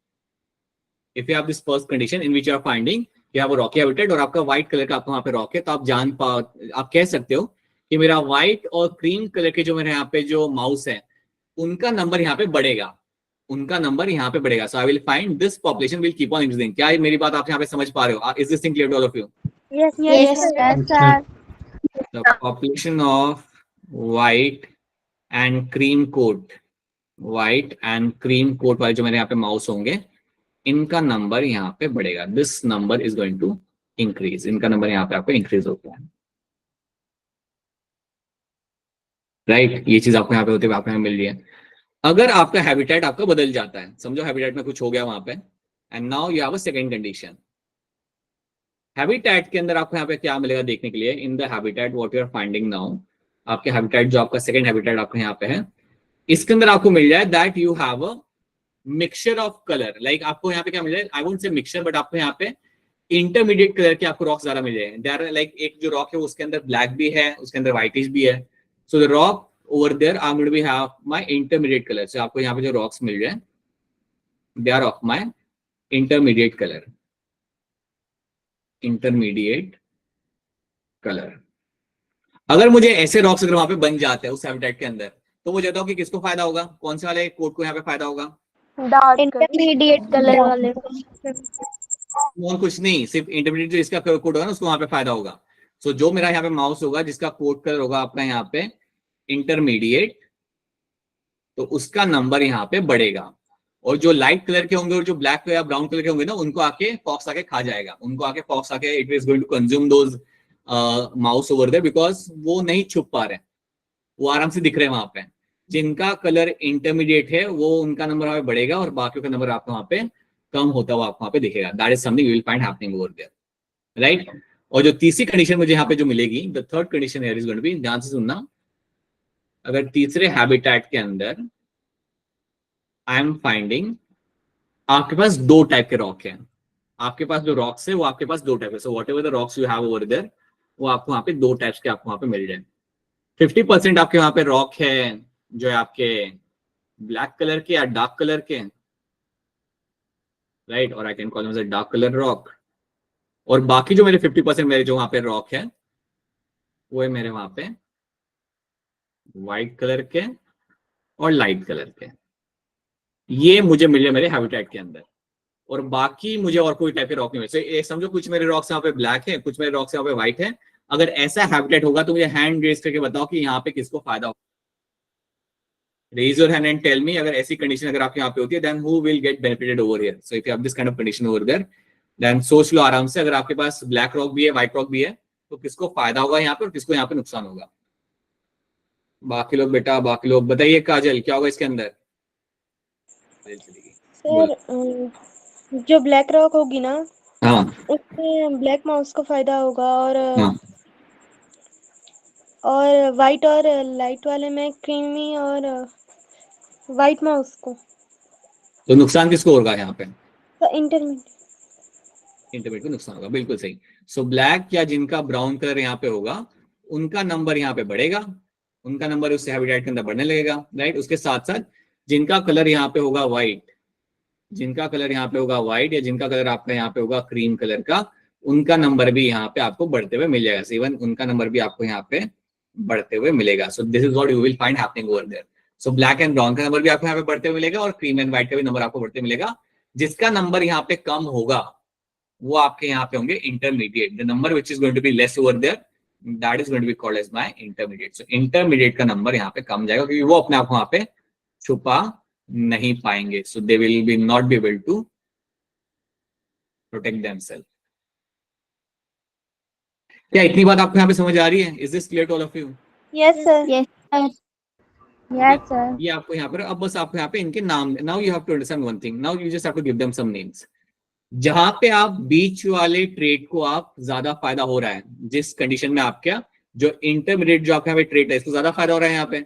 if you have this first condition in which you are finding कि आप रॉकी हैबिटेट और आपका व्हाइट कलर का आपका वहां पे रॉक है, तो आप कह सकते हो कि मेरा व्हाइट और क्रीम कलर के जो मेरे यहाँ पे जो माउस है उनका नंबर यहाँ पे बढ़ेगा, उनका नंबर यहाँ पे बढ़ेगा। So I will find this population will keep on increasing. क्या ये मेरी बात आप यहाँ पे समझ पा रहे हो? Is this thing clear to all of you? yes sir The population of white and cream coat, white and cream coat वाले जो मेरे यहाँ पे माउस होंगे, इनका नंबर यहाँ पे बढ़ेगा। This number is going to increase, इनका नंबर यहाँ पे आपको इंक्रीज होता है। राइट, ये चीज आपको यहाँ पे होते हुए आपको यहाँ मिल रही है। अगर आपका हैबिटेट आपका बदल जाता है, समझो हैबिटेट में कुछ हो गया वहां पे, and now you have a second condition. Habitat के अंदर आपको यहाँ पे क्या मिलेगा देखने के लिए? In the habitat what you are finding now, आपके हैबिटेट जो आपका सेकंड हैबिटेट आपको यहाँ पे है, इसके अंदर आपको मिल जाए that you have a mixture of colour. Like आपको यहाँ पे क्या मिल जाए, I won't say mixture, but आपको यहाँ पे इंटरमीडिएट कलर के आपको रॉक ज्यादा मिल जाए। देयर लाइक एक जो रॉक है उसके अंदर ब्लैक भी है, उसके अंदर व्हाइटिश भी है। So the rock over there I'm going to have my intermediate color. So आपको यहाँ पे जो rocks मिल जाए they are of my intermediate color, intermediate color। अगर मुझे ऐसे रॉक्स अगर वहां पे बन जाते हैं उस हैबिटेट के अंदर, तो वो कहता हूँ कि किसको फायदा होगा, कौन से वाले कोड को यहाँ पे फायदा होगा? इंटरमीडिएट कलर वाले को। और कुछ नहीं, सिर्फ इंटरमीडिएट जो इसका कोड होगा ना उसको वहां पे फायदा होगा। सो जो मेरा यहाँ पे माउस होगा जिसका कोड कलर होगा आपका यहाँ पे इंटरमीडिएट, तो उसका नंबर यहाँ पे बढ़ेगा। और जो लाइट कलर के होंगे और जो ब्लैक या ब्राउन कलर के होंगे ना, उनको आके फॉक्स आके खा जाएगा, उनको आके फॉक्स आके it is going to consume those mouse over there, because वो नहीं छुप पा रहे, वो आराम से दिख रहे हैं वहां पे। जिनका कलर इंटरमीडिएट है वो उनका नंबर वहां पे बढ़ेगा और बाकियों का नंबर आपको वहां पे कम होता हुआ आपको वहां पे दिखेगा। That is something you will find happening over there, right. और जो तीसरी कंडीशन मुझे यहाँ पे जो मिलेगी, the third condition here is going to be, ध्यान से सुनना, अगर तीसरे हैबिटेट के अंदर आई एम फाइंडिंग आपके पास दो टाइप के रॉक हैं, आपके पास जो रॉक्स है वो आपके पास दो टाइप है। So whatever the rocks you have over there, वो आपको वहां पे दो टाइप्स के आपको वहां पे मिल जाए। 50% आपके वहां पे रॉक है जो है आपके ब्लैक कलर के या डार्क कलर के, राइट, और I can call them as dark colour rock. और बाकी जो मेरे 50% मेरे जो वहां पे रॉक है वो है मेरे वहां पे व्हाइट कलर के और लाइट कलर के, ये मुझे मिले मेरे हैबिटेट के अंदर। और बाकी मुझे और कोई टाइप के रॉक नहीं मिले। समझो कुछ मेरे रॉक्स यहाँ पे ब्लैक है, कुछ मेरे रॉक्स यहाँ पे व्हाइट है। अगर ऐसा हैबिटेट होगा तो मुझे हैंड रेज करके बताओ कि यहाँ पे किसको फायदा होगा। Raise your hand and tell me, अगर ऐसी कंडीशन अगर आपके यहाँ पे होती है, then who will get benefited over here. So if you have this kind of condition over there, then सोच लो आराम से, अगर आपके पास ब्लैक रॉक भी है व्हाइट रॉक भी है, तो किसको फायदा होगा यहाँ पे और किसको यहाँ पे नुकसान होगा। बाकी लोग बेटा, बाकी लोग बताइए, काजल क्या होगा इसके अंदर? सर जो ब्लैक रॉक होगी ना, हाँ, उसमें ब्लैक माउस को फायदा होगा, हाँ। और वाइट और लाइट वाले में क्रीमी और वाइट माउस को। तो नुकसान किसको होगा यहाँ पे? तो इंटरमीडिएट को नुकसान होगा, बिल्कुल सही। सो ब्लैक या जिनका ब्राउन कलर यहाँ पे होगा उनका नंबर यहाँ पे बढ़ेगा, उनका नंबर उससे हैबिटेट के अंदर बढ़ने लगेगा, राइट। उसके साथ साथ जिनका कलर यहाँ पे होगा व्हाइट, जिनका कलर यहाँ पे होगा व्हाइट या जिनका कलर आपका यहाँ पे होगा क्रीम कलर का, उनका नंबर भी यहाँ पे आपको बढ़ते हुए मिल जाएगा। इवन उनका नंबर भी आपको यहाँ पे बढ़ते हुए मिलेगा। So this is what you will find happening over there. So black and brown का नंबर भी आपको यहाँ पे बढ़ते हुए मिलेगा और क्रीम एंड व्हाइट का भी नंबर आपको बढ़ते मिलेगा। जिसका नंबर यहाँ पे कम होगा वो आपके यहाँ पे होंगे intermediate. The number which is going to be less over there, that is going to be called as my intermediate. So intermediate का नंबर यहाँ पे कम जाएगा क्योंकि वो अपने आप को वहां पे छुपा नहीं पाएंगे. So they will be not be able to protect themselves. क्या इतनी बात आपको यहाँ पे समझ आ रही है? Is this clear to all of you? Yes, sir. Yes, sir. Yes, sir. ये आपको यहाँ पर, अब बस आपको यहाँ पे इनके नाम, now you have to understand one thing, now you just have to give them some names. जहां पे आप बीच वाले ट्रेड को आप ज्यादा फायदा हो रहा है, जिस कंडीशन में आपका जो इंटरमीडिएट जो आपके यहाँ पे ट्रेड है इसको ज्यादा फायदा हो रहा है यहाँ पे,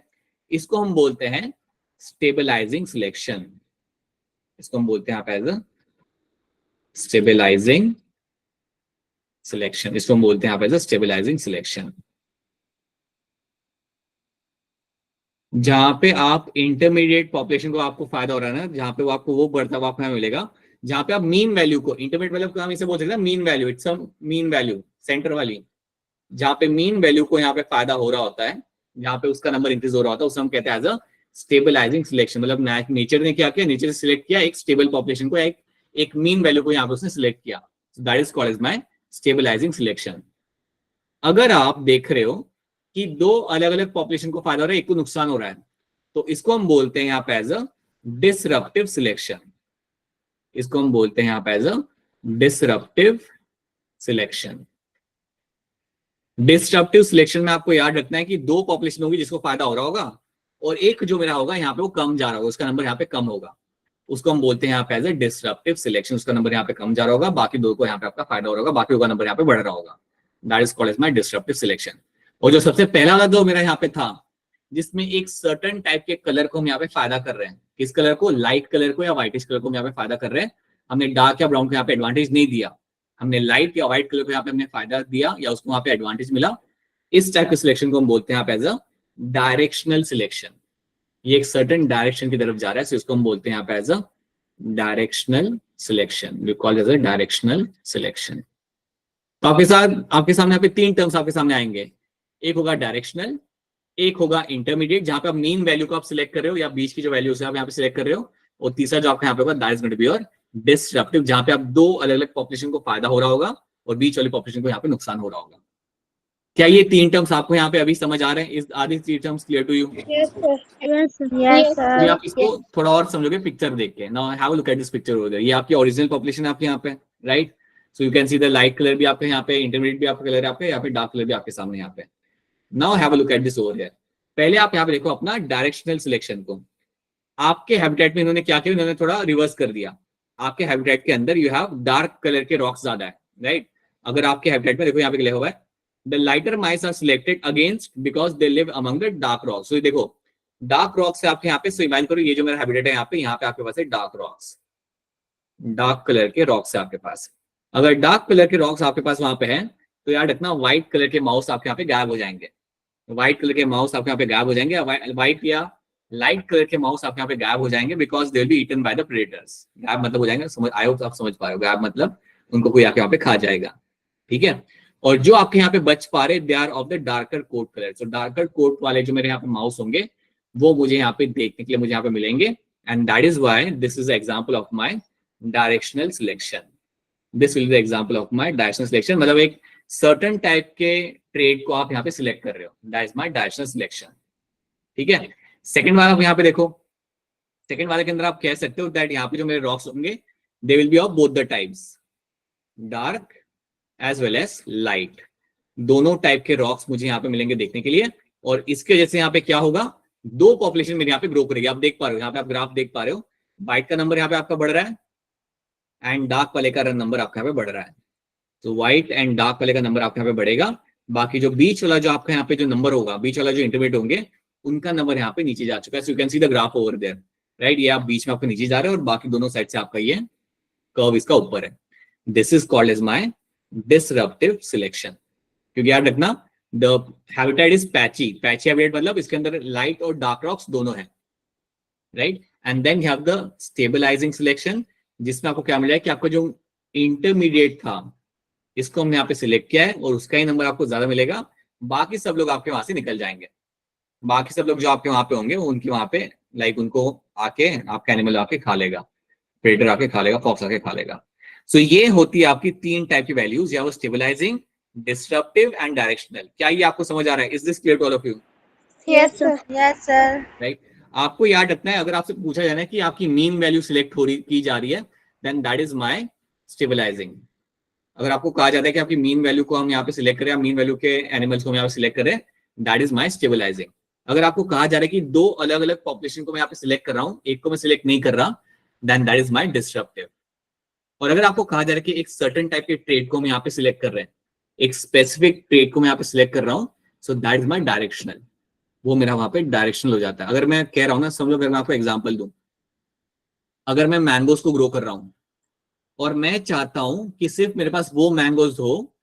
इसको हम बोलते हैं स्टेबलाइजिंग सिलेक्शन. इसको हम बोलते हैं यहाँ पे एज अ स्टेबलाइजिंग सिलेक्शन. इसको हम बोलते हैं यहाँ पे एज अ स्टेबलाइजिंग सिलेक्शन. जहां पे आप इंटरमीडिएट पॉपुलेशन को आपको फायदा हो रहा है ना, जहां पे वो आपको वो बढ़ता हुआ आपको यहाँ मिलेगा, जहां पे आप मीन वैल्यू को, इंटरमीडिएट वैल्यू हम इसे बोल सकते हैं mean value, it's a mean value, centre वाली, जहां पे मीन वैल्यू को यहाँ पे फायदा हो रहा होता है, जहां पे उसका नंबर इंक्रीज हो रहा होता है, उसे हम कहते हैं एज अ स्टेबलाइजिंग सिलेक्शन. मतलब नेचर ने क्या किया, नेचर ने सिलेक्ट किया एक स्टेबल पॉपुलेशन को, एक मीन वैल्यू को यहाँ पे उसने सिलेक्ट किया. That is called as my stabilizing selection. अगर आप देख रहे हो कि दो अलग अलग पॉपुलेशन को फायदा हो रहा है, एक को नुकसान हो रहा है, तो इसको हम बोलते हैं यहाँ पे एज अ डिसरप्टिव सिलेक्शन. इसको हम बोलते हैं यहाँ पे as a disruptive selection. Disruptive selection में आपको याद रखना है कि दो पॉपुलेशन होगी जिसको फायदा हो रहा होगा, और एक जो मेरा होगा यहाँ पे वो कम जा रहा होगा, उसका नंबर यहाँ पे कम होगा. उसको हम बोलते हैं यहाँ पे एज अ डिसरप्टिव सिलेक्शन. उसका नंबर यहाँ पे कम जा रहा होगा, बाकी दो को यहाँ पे आपका फायदा हो रहा होगा, बाकी का नंबर यहाँ पे बढ़ रहा होगा. That is called as my disruptive selection. और जो सबसे पहला वाला जो मेरा यहाँ पे था, जिसमें एक सर्टेन टाइप के कलर को हम यहाँ पे फायदा कर रहे हैं, किस कलर को, लाइट कलर को या व्हाइटिश कलर को हम यहाँ पे फायदा कर रहे हैं. हमने डार्क या ब्राउन को यहाँ पे एडवांटेज नहीं दिया, हमने लाइट या व्हाइट कलर को यहाँ पे हमने फायदा दिया या उसको वहां पे एडवांटेज मिला. इस टाइप के सिलेक्शन को हम बोलते हैं यहाँ पे एज अ डायरेक्शनल सिलेक्शन. ये एक सर्टेन डायरेक्शन की तरफ जा रहा है, सो इसको हम बोलते हैं यहाँ पे as a directional selection. We call as a directional selection. तो आपके सामने यहाँ पे तीन टर्म्स आपके सामने आएंगे. एक होगा डायरेक्शनल, एक होगा इंटरमीडिएट जहां पे आप मीन वैल्यू को आप सिलेक्ट कर रहे हो या बीच की जो वैल्यू है आप यहाँ पे सिलेक्ट कर रहे हो, और तीसरा जो आपका यहाँ पे होगा that is going to be your disruptive, जहां पे आप दो अलग अलग पॉपुलेशन को फायदा हो रहा होगा और बीच वाली पॉपुलेशन को यहाँ पे नुकसान हो रहा होगा. क्या ये तीन टर्म्स आपको यहाँ पे अभी समझ आ रहे हैं? Are these three terms clear to you? Yes, sir. Yes, Yes, sir. तो आप इसको थोड़ा और समझोगे पिक्चर देख के. Now have a look at this picture over there. ये आपकी ओरिजिनल पॉपुलेशन है आपके यहाँ पे, right? So you can see the light colour भी आपके यहाँ पे, इंटरमीडिएट भी आपका कलर है यहाँ पे, डार्क कलर भी आपके सामने यहाँ पे. Now have a look at this over here. पहले आप यहाँ पे देखो अपना डायरेक्शनल सिलेक्शन को. आपके हैबिटेट में इन्होंने क्या किया, इन्होंने थोड़ा रिवर्स कर दिया. आपके हैबिटेट के अंदर यू हैव डार्क कलर के रॉक्स ज्यादा है, राइट? अगर आपके हैबिटेट में देखो यहाँ पे लिखा हुआ है the lighter mice are selected against because they live among the dark rocks. तो देखो डार्क रॉक्स है आपके यहाँ पे. सो इमेजिन करो ये जो मेरा हैबिटेट है यहाँ पे आपके पास है डार्क रॉक्स, डार्क कलर के रॉक्स है आपके पास. अगर डार्क कलर के रॉक्स आपके पास वहां पे है तो याद रखना व्हाइट कलर के माउस आपके यहाँ पे गायब हो जाएंगे. व्हाइट कलर के माउस आपके यहाँ पे गायब हो जाएंगे, व्हाइट या लाइट कलर के माउस आपके यहाँ पे गायब हो जाएंगे because they will be eaten by the predators. गायब मतलब हो जाएंगे, समझ आई होप आप समझ पा रहे हो. गायब मतलब उनको कोई आके यहाँ पे खा जाएगा, ठीक है? और जो आपके यहाँ पे बच पा रहे they are of the darker coat colour. तो डार्कर कोट वाले जो मेरे यहाँ पे माउस होंगे वो मुझे यहाँ पे देखने के लिए मुझे यहाँ पे मिलेंगे. And that is why this is example of my directional selection. This will be the example of my directional selection. मतलब एक सर्टेन टाइप के ट्रेड को आप यहाँ पे सिलेक्ट कर रहे हो, that is my directional selection, ठीक है? सेकंड वाला आप यहाँ पे देखो, सेकंड वाले के अंदर आप कह सकते हो दैट यहाँ पे जो मेरे रॉक्स होंगे they will be of both the types, dark as well as light. दोनों टाइप के रॉक्स मुझे यहाँ पे मिलेंगे देखने के लिए. और इसके वजह से यहाँ पे क्या होगा, दो पॉपुलेशन मेरे यहाँ पे ग्रो करेगी. आप देख पा रहे हो यहाँ पे, आप ग्राफ देख पा रहे हो, व्हाइट का नंबर यहाँ पे आपका बढ़ रहा है एंड डार्क वाले का नंबर आपका यहाँ पे बढ़ रहा है. तो व्हाइट एंड डार्क वाले का नंबर आपके यहाँ पे बढ़ेगा. बाकी जो बीच वाला जो आपका यहाँ पे जो नंबर होगा, बीच वाला जो इंटरमीडिएट होंगे उनका नंबर यहाँ पे नीचे जा चुका है. So you can see the graph over there, right? ये आप बीच में आपको नीचे जा रहे हैं और बाकी दोनों साइड से आपका ये कर्व इसका ऊपर है. This is called as my disruptive selection. क्योंकि याद रखना the habitat is patchy. Patchy habitat मतलब इसके अंदर लाइट और डार्क रॉक्स दोनों है, right? And then you have the stabilizing selection, जिसमें आपको क्या मिला है कि आपको जो इंटरमीडिएट था इसको हमने यहाँ पे सिलेक्ट किया है और उसका ही नंबर आपको ज्यादा मिलेगा. बाकी सब लोग आपके वहां से निकल जाएंगे. बाकी सब लोग जो आपके वहां पे होंगे उनकी वहां पे लाइक उनको आके आपका एनिमल आके खा लेगा, प्रेडेटर आके खा लेगा, फॉक्स आके खा लेगा. सो ये होती है आपकी 3 टाइप की वैल्यूज, या वो स्टेबलाइजिंग, डिस्ट्रप्टिव एंड डायरेक्शनल। क्या ये आपको समझ आ रहा है? Is this clear to all of you? Yes sir. Right. आपको याद रखना है, अगर आपसे पूछा जाए ना कि आपकी मीन वैल्यू सिलेक्ट हो रही की जा रही है, then that is my stabilizing. अगर आपको कहा जाता है कि आपकी मीन वैल्यू को हम यहाँ पे सिलेक्ट करें, मीन वैल्यू के एनिमल्स को हम यहाँ पे सिलेक्ट करें, दैट इज माय स्टेबलाइजिंग। अगर आपको कहा जा रहा है कि 2 अलग अलग पॉपुलेशन को मैं यहाँ पे सिलेक्ट कर रहा हूँ, एक को मैं सिलेक्ट नहीं कर रहा, then that is my disruptive. और अगर आपको कहा जा रहा है कि एक सर्टेन टाइप के ट्रेड को हम यहाँ पे सिलेक्ट कर रहे हैं, एक स्पेसिफिक ट्रेड को मैं यहाँ पे सिलेक्ट कर रहा हूँ, सो दैट इज माय डायरेक्शनल। वो मेरा वहां पे डायरेक्शनल हो जाता है। अगर मैं कह रहा हूँ ना, समझो, अगर मैं आपको एग्जांपल दूं, अगर मैं मैंगोज को ग्रो कर रहा हूं और मैं चाहता हूं कि सिर्फ मेरे पास वो मैंगोज हो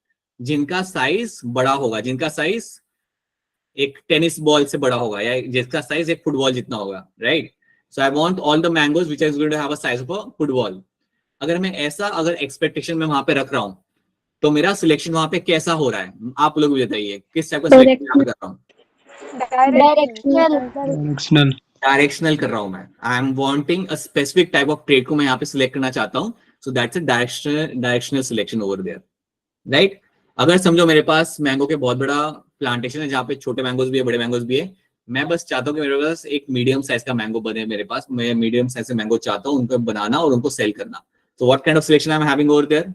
जिनका साइज बड़ा होगा, जिनका साइज एक टेनिस बॉल से बड़ा होगा, या जिसका साइज एक फुटबॉल जितना होगा, right? So I want all the mangoes which is going to have a size of a football. अगर मैं ऐसा अगर एक्सपेक्टेशन में वहां पे रख रहा हूं, तो मेरा सिलेक्शन वहां पे कैसा हो रहा है? आप लोग भी बताइए किस टाइप का सिलेक्शन यहाँ पे कर रहा हूँ? डायरेक्शनल। डायरेक्शनल। डायरेक्शनल कर रहा हूं मैं। I am wanting a specific type of trait को मैं यहाँ पे सिलेक्ट करना चाहता हूँ, so that's a directional selection over there, right? अगर समझो मेरे पास मैंगो के बहुत बड़ा प्लांटेशन है, जहाँ पे छोटे मैंगोज भी है, बड़े मैंगोज भी है, मैं बस चाहता हूँ कि मेरे पास एक मीडियम साइज का मैंगो बने मेरे पास, मैं मीडियम साइज से मैंगो चाहता हूँ, उनको बनाना और उनको सेल करना। So what kind of selection I am having over there?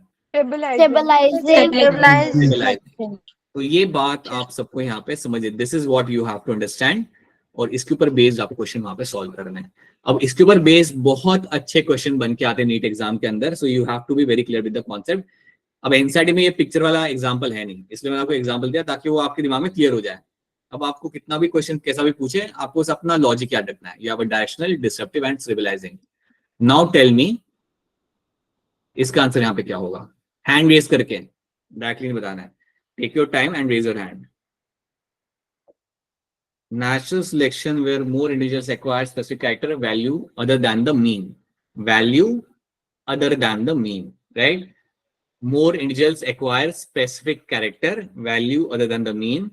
Stabilizing. तो ये बात आप सबको यहाँ पे समझिए, this is what you have to understand, और इसके ऊपर बेस्ड आपको क्वेश्चन वहां पे सॉल्व करना है। अब इसके ऊपर बेस्ड बहुत अच्छे क्वेश्चन बन के आते हैं नीट एग्जाम के अंदर, so you have to be very clear with the concept. अब एनसीईआरटी में ये पिक्चर वाला एग्जांपल है नहीं, इसलिए मैंने आपको एग्जांपल दिया ताकि वो आपके दिमाग में क्लियर हो जाए। अब आपको कितना भी क्वेश्चन कैसा भी पूछे, आपको बस अपना लॉजिक याद रखना है। You have a directional, disruptive and stabilizing. Now tell me इसका आंसर यहाँ पे क्या होगा? हैंड रेज करके डायरेक्टली नहीं बताना है, take your time and raise your hand. Natural selection where more individuals acquire specific character value other than the mean. Value other than the mean, right? More individuals acquire specific character value other than the mean.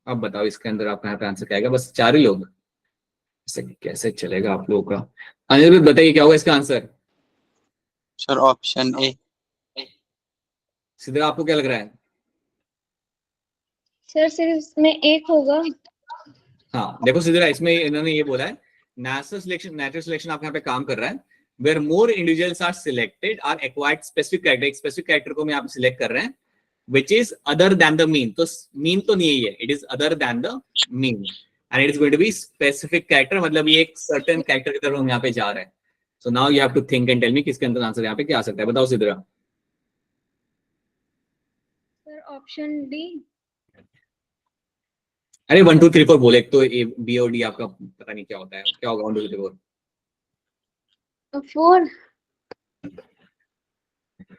अब बताओ इसके अंदर आपका यहाँ पे answer क्या आएगा? बस 4 ही लोग, कैसे चलेगा आप लोगों का? अनिल बताइए क्या होगा इसका आंसर? Sir option A. सीधे आपको क्या लग रहा है? सर सिर्फ इसमें एक होगा। हाँ देखो सीधे इसमें इन्होंने ये बोला है, नेचुरल सिलेक्शन आपके यहाँ पे काम कर रहा है, where more individuals are selected are acquired specific character, एक specific character को हम यहाँ पे सिलेक्ट कर रहे हैं, which is other than the mean। तो mean तो नहीं है, it is other than the mean and it is going to be specific character, मतलब ये एक certain character की तरफ हम यहाँ पे जा रहे हैं। So now you have to think and tell me किसके अंदर आंसर यहाँ पे क्या आ सकता है? बताओ सीधे। Sir option D. अरे 1 2 3 4 बोले, एक तो ए बी और डी आपका पता नहीं क्या होता है, क्या होगा 1 2 3 4? 4।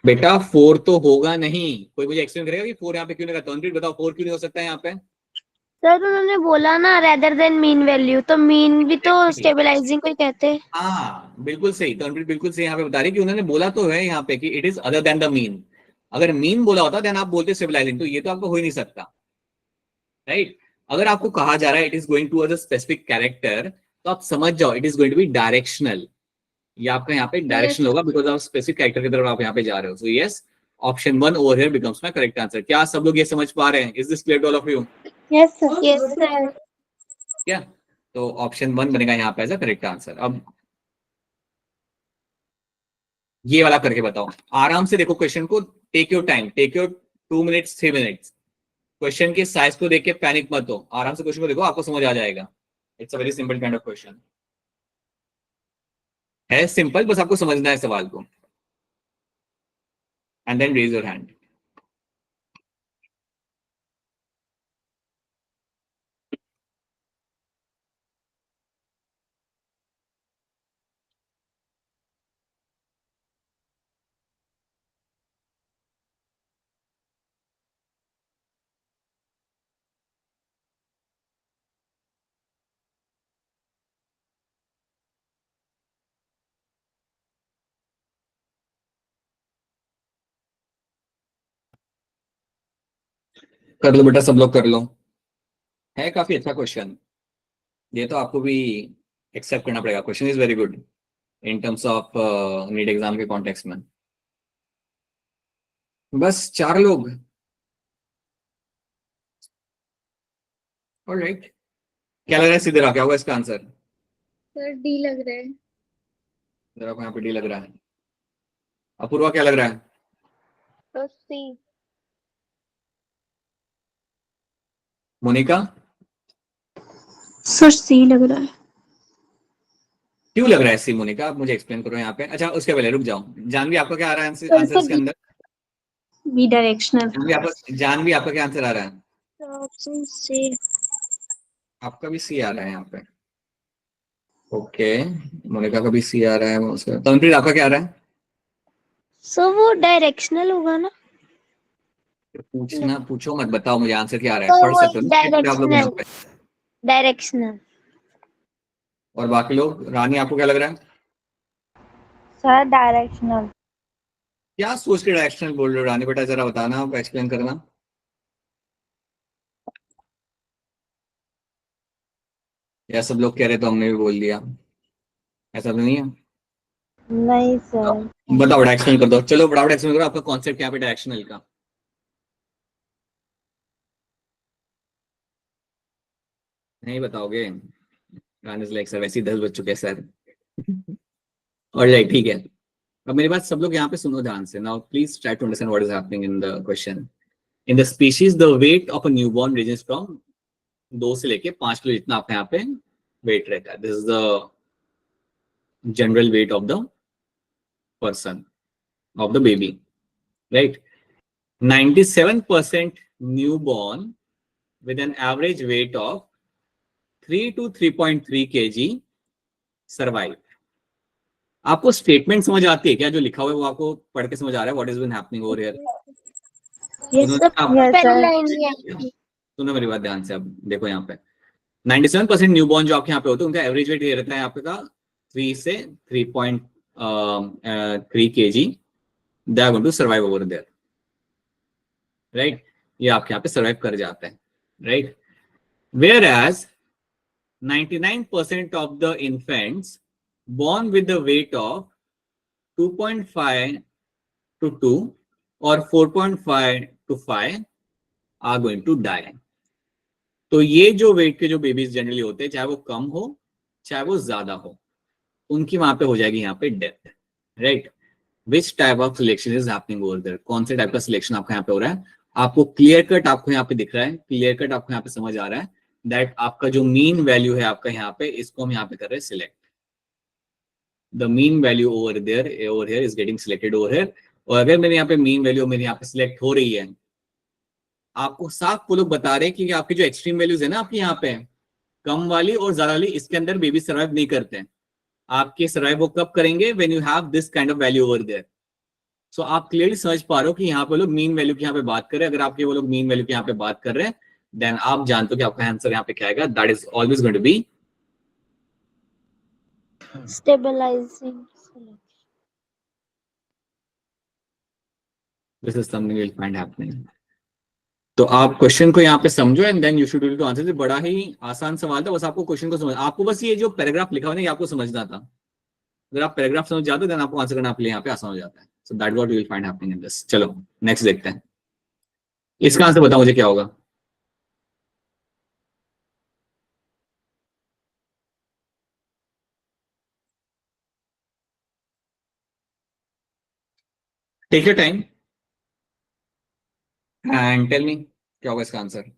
बेटा 4 तो होगा नहीं। कोई मुझे एक्सप्लेन करेगा कि 4 यहाँ पे क्यों नहीं करता? तनवीर बताओ 4 क्यों नहीं हो सकता है यहाँ पे? सर उन्होंने बोला ना रेदर देन मीन वैल्यू, तो मीन भी तो स्टेबलाइजिंग को ही कहते हैं। हाँ बिल्कुल सही, तनवीर बिल्कुल सही यहाँ पे बता रही कि उन्होंने बोला तो है यहाँ पे कि it is other than the mean. अगर मीन बोला होता देन आप बोलते स्टेबलाइजिंग, तो ये तो आपको हो ही नहीं सकता, राइट? अगर आपको कहा जा रहा है it is going to a specific character, तो आप समझ जाओ it is going to be directional. ये आपका यहाँ पे डायरेक्शनल होगा बिकॉज आप स्पेसिफिक कैरेक्टर की तरफ आप यहाँ पे जा रहे हो। So yes, option 1 over here becomes my correct answer. क्या सब लोग ये समझ पा रहे हैं? Is this clear to all of you? Yes sir. Yes sir. क्या? तो ऑप्शन 1 बनेगा यहाँ पे एज अ करेक्ट आंसर। अब ये वाला करके बताओ, आराम से देखो क्वेश्चन को, take your time, take your 2 minutes 3 minutes. Question के साइज को देख के पैनिक मत हो, आराम से क्वेश्चन को देखो, आपको समझ आ जाएगा। It's a very simple kind of question है, सिंपल, बस आपको समझना है सवाल को। And then raise your hand. कर लो बेटा, सब लोग कर लो। है काफी अच्छा क्वेश्चन, ये तो आपको भी एक्सेप्ट करना पड़ेगा। Question is very good in terms of NEET exam के कॉन्टेक्स्ट में। बस 4 लोग। ऑलराइट, क्या लग रहा है सीधे क्या होगा इसका आंसर? सर डी लग रहा है। जरा को यहाँ पे डी लग रहा है। अपूर्वा क्या लग रहा है? तो सी। मोनिका सर सी लग रहा है। क्यों लग रहा है सी? मोनिका आप मुझे एक्सप्लेन करो यहाँ पे। अच्छा उसके पहले रुक जाओ, जानवी आपका क्या आ रहा है आंसर इसके अंदर? B directional. जानवी आपका क्या आंसर आ रहा है? Option C. आपका भी सी आ रहा है यहाँ पे। ओके, मोनिका का भी सी आ रहा है। उसका तनप्रीत आपका क्या आ रहा है? सो वो डायरेक्शनल होगा ना? पूछो मत, बताओ मुझे आंसर क्या आ रहा तो है। पढ़ वो सकते हो ना आप लोग यहाँ पे। डायरेक्शनल। और बाकी लोग, रानी आपको क्या लग रहा है? Sir directional. क्या सोच के डायरेक्शनल बोल रहे हो रानी? बेटा जरा बताना, आप एक्सप्लेन करना। या सब लोग कह रहे तो हमने भी बोल दिया? ऐसा तो नहीं है? नहीं सर। बताओ, डायरेक्शनल कर दो। चलो फटाफट एक्सप्लेन करो, आपका कॉन्सेप्ट यहाँ पे डायरेक्शनल का। नहीं बताओगे? लाइक सर वैसे ही 10 बज चुके हैं सर। और लाइक ठीक है, अब मेरी बात सब लोग यहाँ पे सुनो ध्यान से। Now please try to understand what is happening in the question. In the species the weight of a newborn ranges from 2 से लेके 5 किलो जितना आपका यहाँ पे वेट रहता है। This is the general weight of the person, of the baby, right? 97% newborn with an average weight of 3 to 3.3 kg survive. आपको statement समझ आती है क्या? जो लिखा हुआ है वो आपको पढ़ के समझ आ रहा है? What is been happening over here? पहली लाइन ही है। सुनो मेरी बात ध्यान से, अब देखो यहाँ पे 97% न्यूबॉर्न जो आपके यहाँ पे होते हैं उनका एवरेज वेट ये रहता है आपका 3 से 3.3 kg. They are going to survive over there, right? ये आपके यहाँ पे सर्वाइव कर जाते हैं, right? Whereas 99% of the infants born with the weight of 2.5 to 2 or 4.5 to 5 are going to die. तो ये जो वेट के जो बेबीज जनरली होते हैं, चाहे वो कम हो चाहे वो ज्यादा हो, उनकी वहां पे हो जाएगी यहाँ पे death, right? Which type of selection is happening over there? कौन से टाइप का सिलेक्शन आपका यहाँ पे हो रहा है? आपको क्लियर कट आपको यहाँ पे दिख रहा है, क्लियर कट आपको यहाँ पे समझ आ रहा है दैट आपका जो मीन वैल्यू है आपका यहाँ पे, इसको हम यहाँ पे कर रहे हैं select. The mean value over here is getting selected over here. और अगर मेरे यहाँ पे मीन वैल्यू मेरे यहाँ पे सिलेक्ट हो रही है, आपको साफ वो लोग बता रहे हैं कि आपकी जो एक्सट्रीम वैल्यूज है ना आपकी यहाँ पे, कम वाली और ज्यादा वाली, इसके अंदर बेबी सर्वाइव नहीं करते हैं। आपके सर्वाइव वो कब करेंगे? When you have this kind of value over there. So आप क्लियरली समझ पा रहे हो कि यहाँ पे लोग मीन वैल्यू की यहाँ पे बात कर रहे हैं। अगर आपके वो लोग मीन वैल्यू की यहाँ पे बात कर रहे हैं, देन आप जानते हो कि आपका आंसर यहाँ पे क्या आएगा। That is always going to be stabilizing. This is something you will find happening. तो आप क्वेश्चन को यहाँ पे समझो and then you should do to answer. बड़ा ही आसान सवाल था, बस आपको क्वेश्चन को समझ, आपको बस ये जो पैराग्राफ लिखा हुआ है ना, ये आपको समझना था। अगर आप पैराग्राफ समझ जाते देन आपको आंसर करना आपके लिए यहाँ पे आसान हो जाता है। So that what you will find happening in this. चलो नेक्स्ट देखते हैं, इसका आंसर बताओ मुझे क्या होगा। Take your time and tell me क्या होगा इसका आंसर।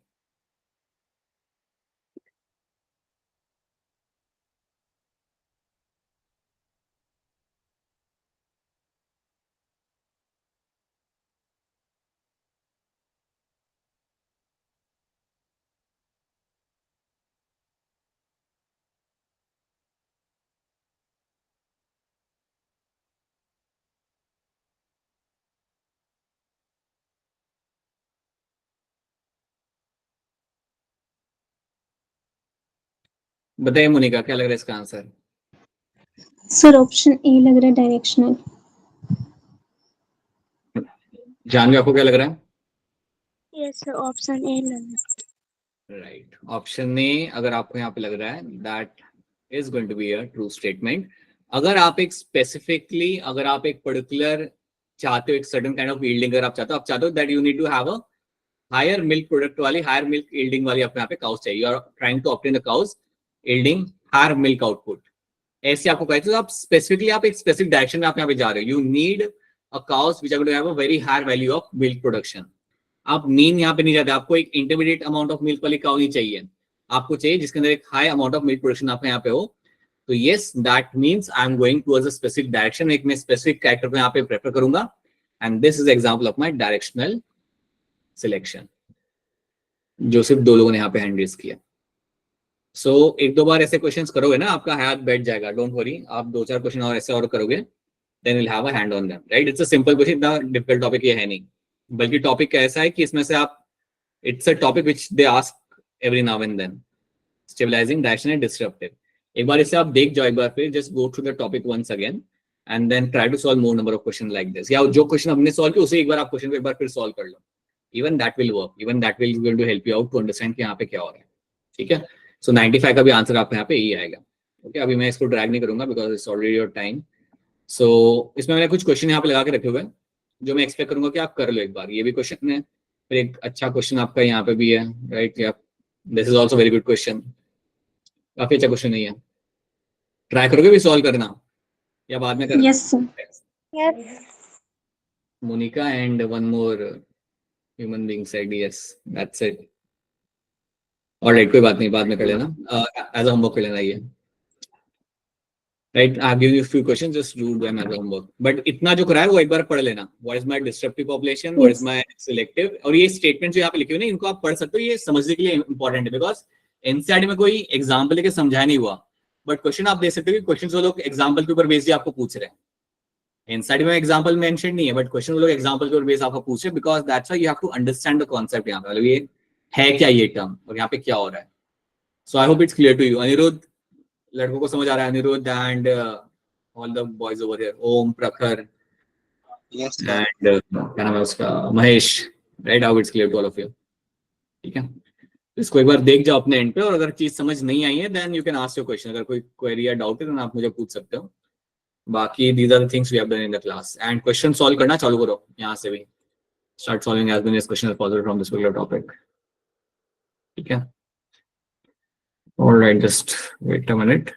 बताइए मोनिका क्या लग रहा है इसका आंसर? सर ऑप्शन ए लग रहा है डायरेक्शनल। जानवी आपको क्या लग रहा है? यस सर, ऑप्शन ए लग राइट, ऑप्शन ए अगर आपको यहाँ पे लग रहा है, that is going to be a true statement. अगर आप एक स्पेसिफिकली, अगर आप एक पर्टिकुलर चाहते हो एक सर्टेन काइंड ऑफ यील्डिंग, अगर आप चाहते हो that you need to have a higher milk product वाली, हायर मिल्क यील्डिंग वाली अपने यहाँ पे काउस चाहिए, और trying to obtain the cows yielding higher milk output, ऐसे आपको कहते हो। आप स्पेसिफिकली आप एक स्पेसिफिक डायरेक्शन में आप यहाँ पे जा रहे हो, you need a cows which are going to have a very higher value of milk production. आप मीन यहाँ पे नहीं जाते, आपको एक इंटरमीडिएट अमाउंट ऑफ मिल्क वाली काउ नहीं चाहिए, आपको चाहिए जिसके अंदर एक high amount of milk production आप यहाँ पे हो। तो yes, that means I am going towards a specific direction, एक मैं स्पेसिफिक कैरेक्टर को यहाँ पे प्रेफर करूंगा, and this is example of my directional selection, जो सिर्फ 2 लोगों ने यहाँ पे हैंड रेज किया। सो एक दो बार ऐसे क्वेश्चंस करोगे ना, आपका हाथ बैठ जाएगा, डोंट वरी, आप 2-4 क्वेश्चन और ऐसे और करोगे, then will have a hand on them, right. It's a simple question, इतना डिफिकल्ट टॉपिक ये है नहीं, बल्कि टॉपिक ऐसा है कि इसमें से आप, it's a topic which they ask every now and then, stabilising, direction and disruptive. एक बार इसे आप देख जाओ, एक बार फिर just go through the topic once again and then try to solve more number of question like this, या जो क्वेश्चन हमने सॉल्व किया उसे एक बार आप क्वेश्चन को एक बार फिर सॉल्व कर लो, even that will work, even that will going to help you out to understand कि यहाँ पे क्या हो रहा है, ठीक है। सो 95 का भी आंसर आपको यहाँ पे यही आएगा, ओके। अभी मैं इसको ड्रैग नहीं करूंगा because it's already your time. So इसमें मैंने कुछ क्वेश्चन यहाँ पे लगा के रखे हुए हैं जो मैं एक्सपेक्ट करूंगा कि आप कर लो एक बार, ये भी क्वेश्चन है, फिर एक अच्छा क्वेश्चन आपका यहाँ पे भी है, राइट, या this is also very good question, काफी अच्छा क्वेश्चन नहीं है, ट्राई करोगे भी सॉल्व करना या बाद में करना? Yes sir. Yes. Monika and one more human being said yes, that's it. Alright, कोई बात नहीं, बाद में कर लेना, एज अ होमवर्क कर लेना ये, right. I have given you few questions, just do them as a homework, but इतना जो कराया वो एक बार पढ़ लेना, what is my disruptive population, what is my selective, और ये स्टेटमेंट जो यहाँ पे लिखे हुए ना इनको आप पढ़ सकते हो, ये समझने के लिए इंपॉर्टेंट है, बिकॉज एनसीईआरटी में कोई एग्जाम्पल लेके समझाया नहीं हुआ, बट क्वेश्चन आप दे सकते हो कि क्वेश्चन वो लोग एग्जाम्पल के ऊपर बेस्ड आपको पूछ रहे हैं। एनसीईआरटी में एग्जाम्पल मेंशन नहीं है, बट क्वेश्चन वो लोग एग्जाम्पल के ऊपर बेस्ड आपको पूछ रहे हैं, because that's why you have to understand the concept यहाँ पे, मतलब ये है क्या ये टर्म और यहाँ पे क्या हो रहा है। So I hope it's clear to you. Aniruddh, लड़कों को समझ आ रहा है? Aniruddh and all the boys over here, Om, Prakhar Yes, sir. And क्या नाम है उसका, Mahesh, right, how it's clear to all of you, ठीक है। इसको एक बार देख जाओ अपने एंड पे, और अगर चीज समझ नहीं आई है then you can ask your question, अगर कोई क्वेरी या डाउट है तो आप मुझे पूछ सकते हो। बाकी these are the things we have done in the class, and question solve करना चालू करो यहाँ से भी, start solving as many question as possible from this particular topic, ठीक है। Alright, just wait a minute.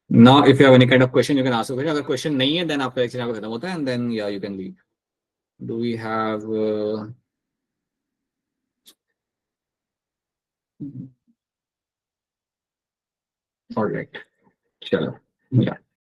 Now, if you have any kind of question, you can ask a question. अगर question नहीं है, then आपका lecture यहाँ पे खत्म होता है, and then yeah, you can leave. Do we have? All right. चलो, yeah.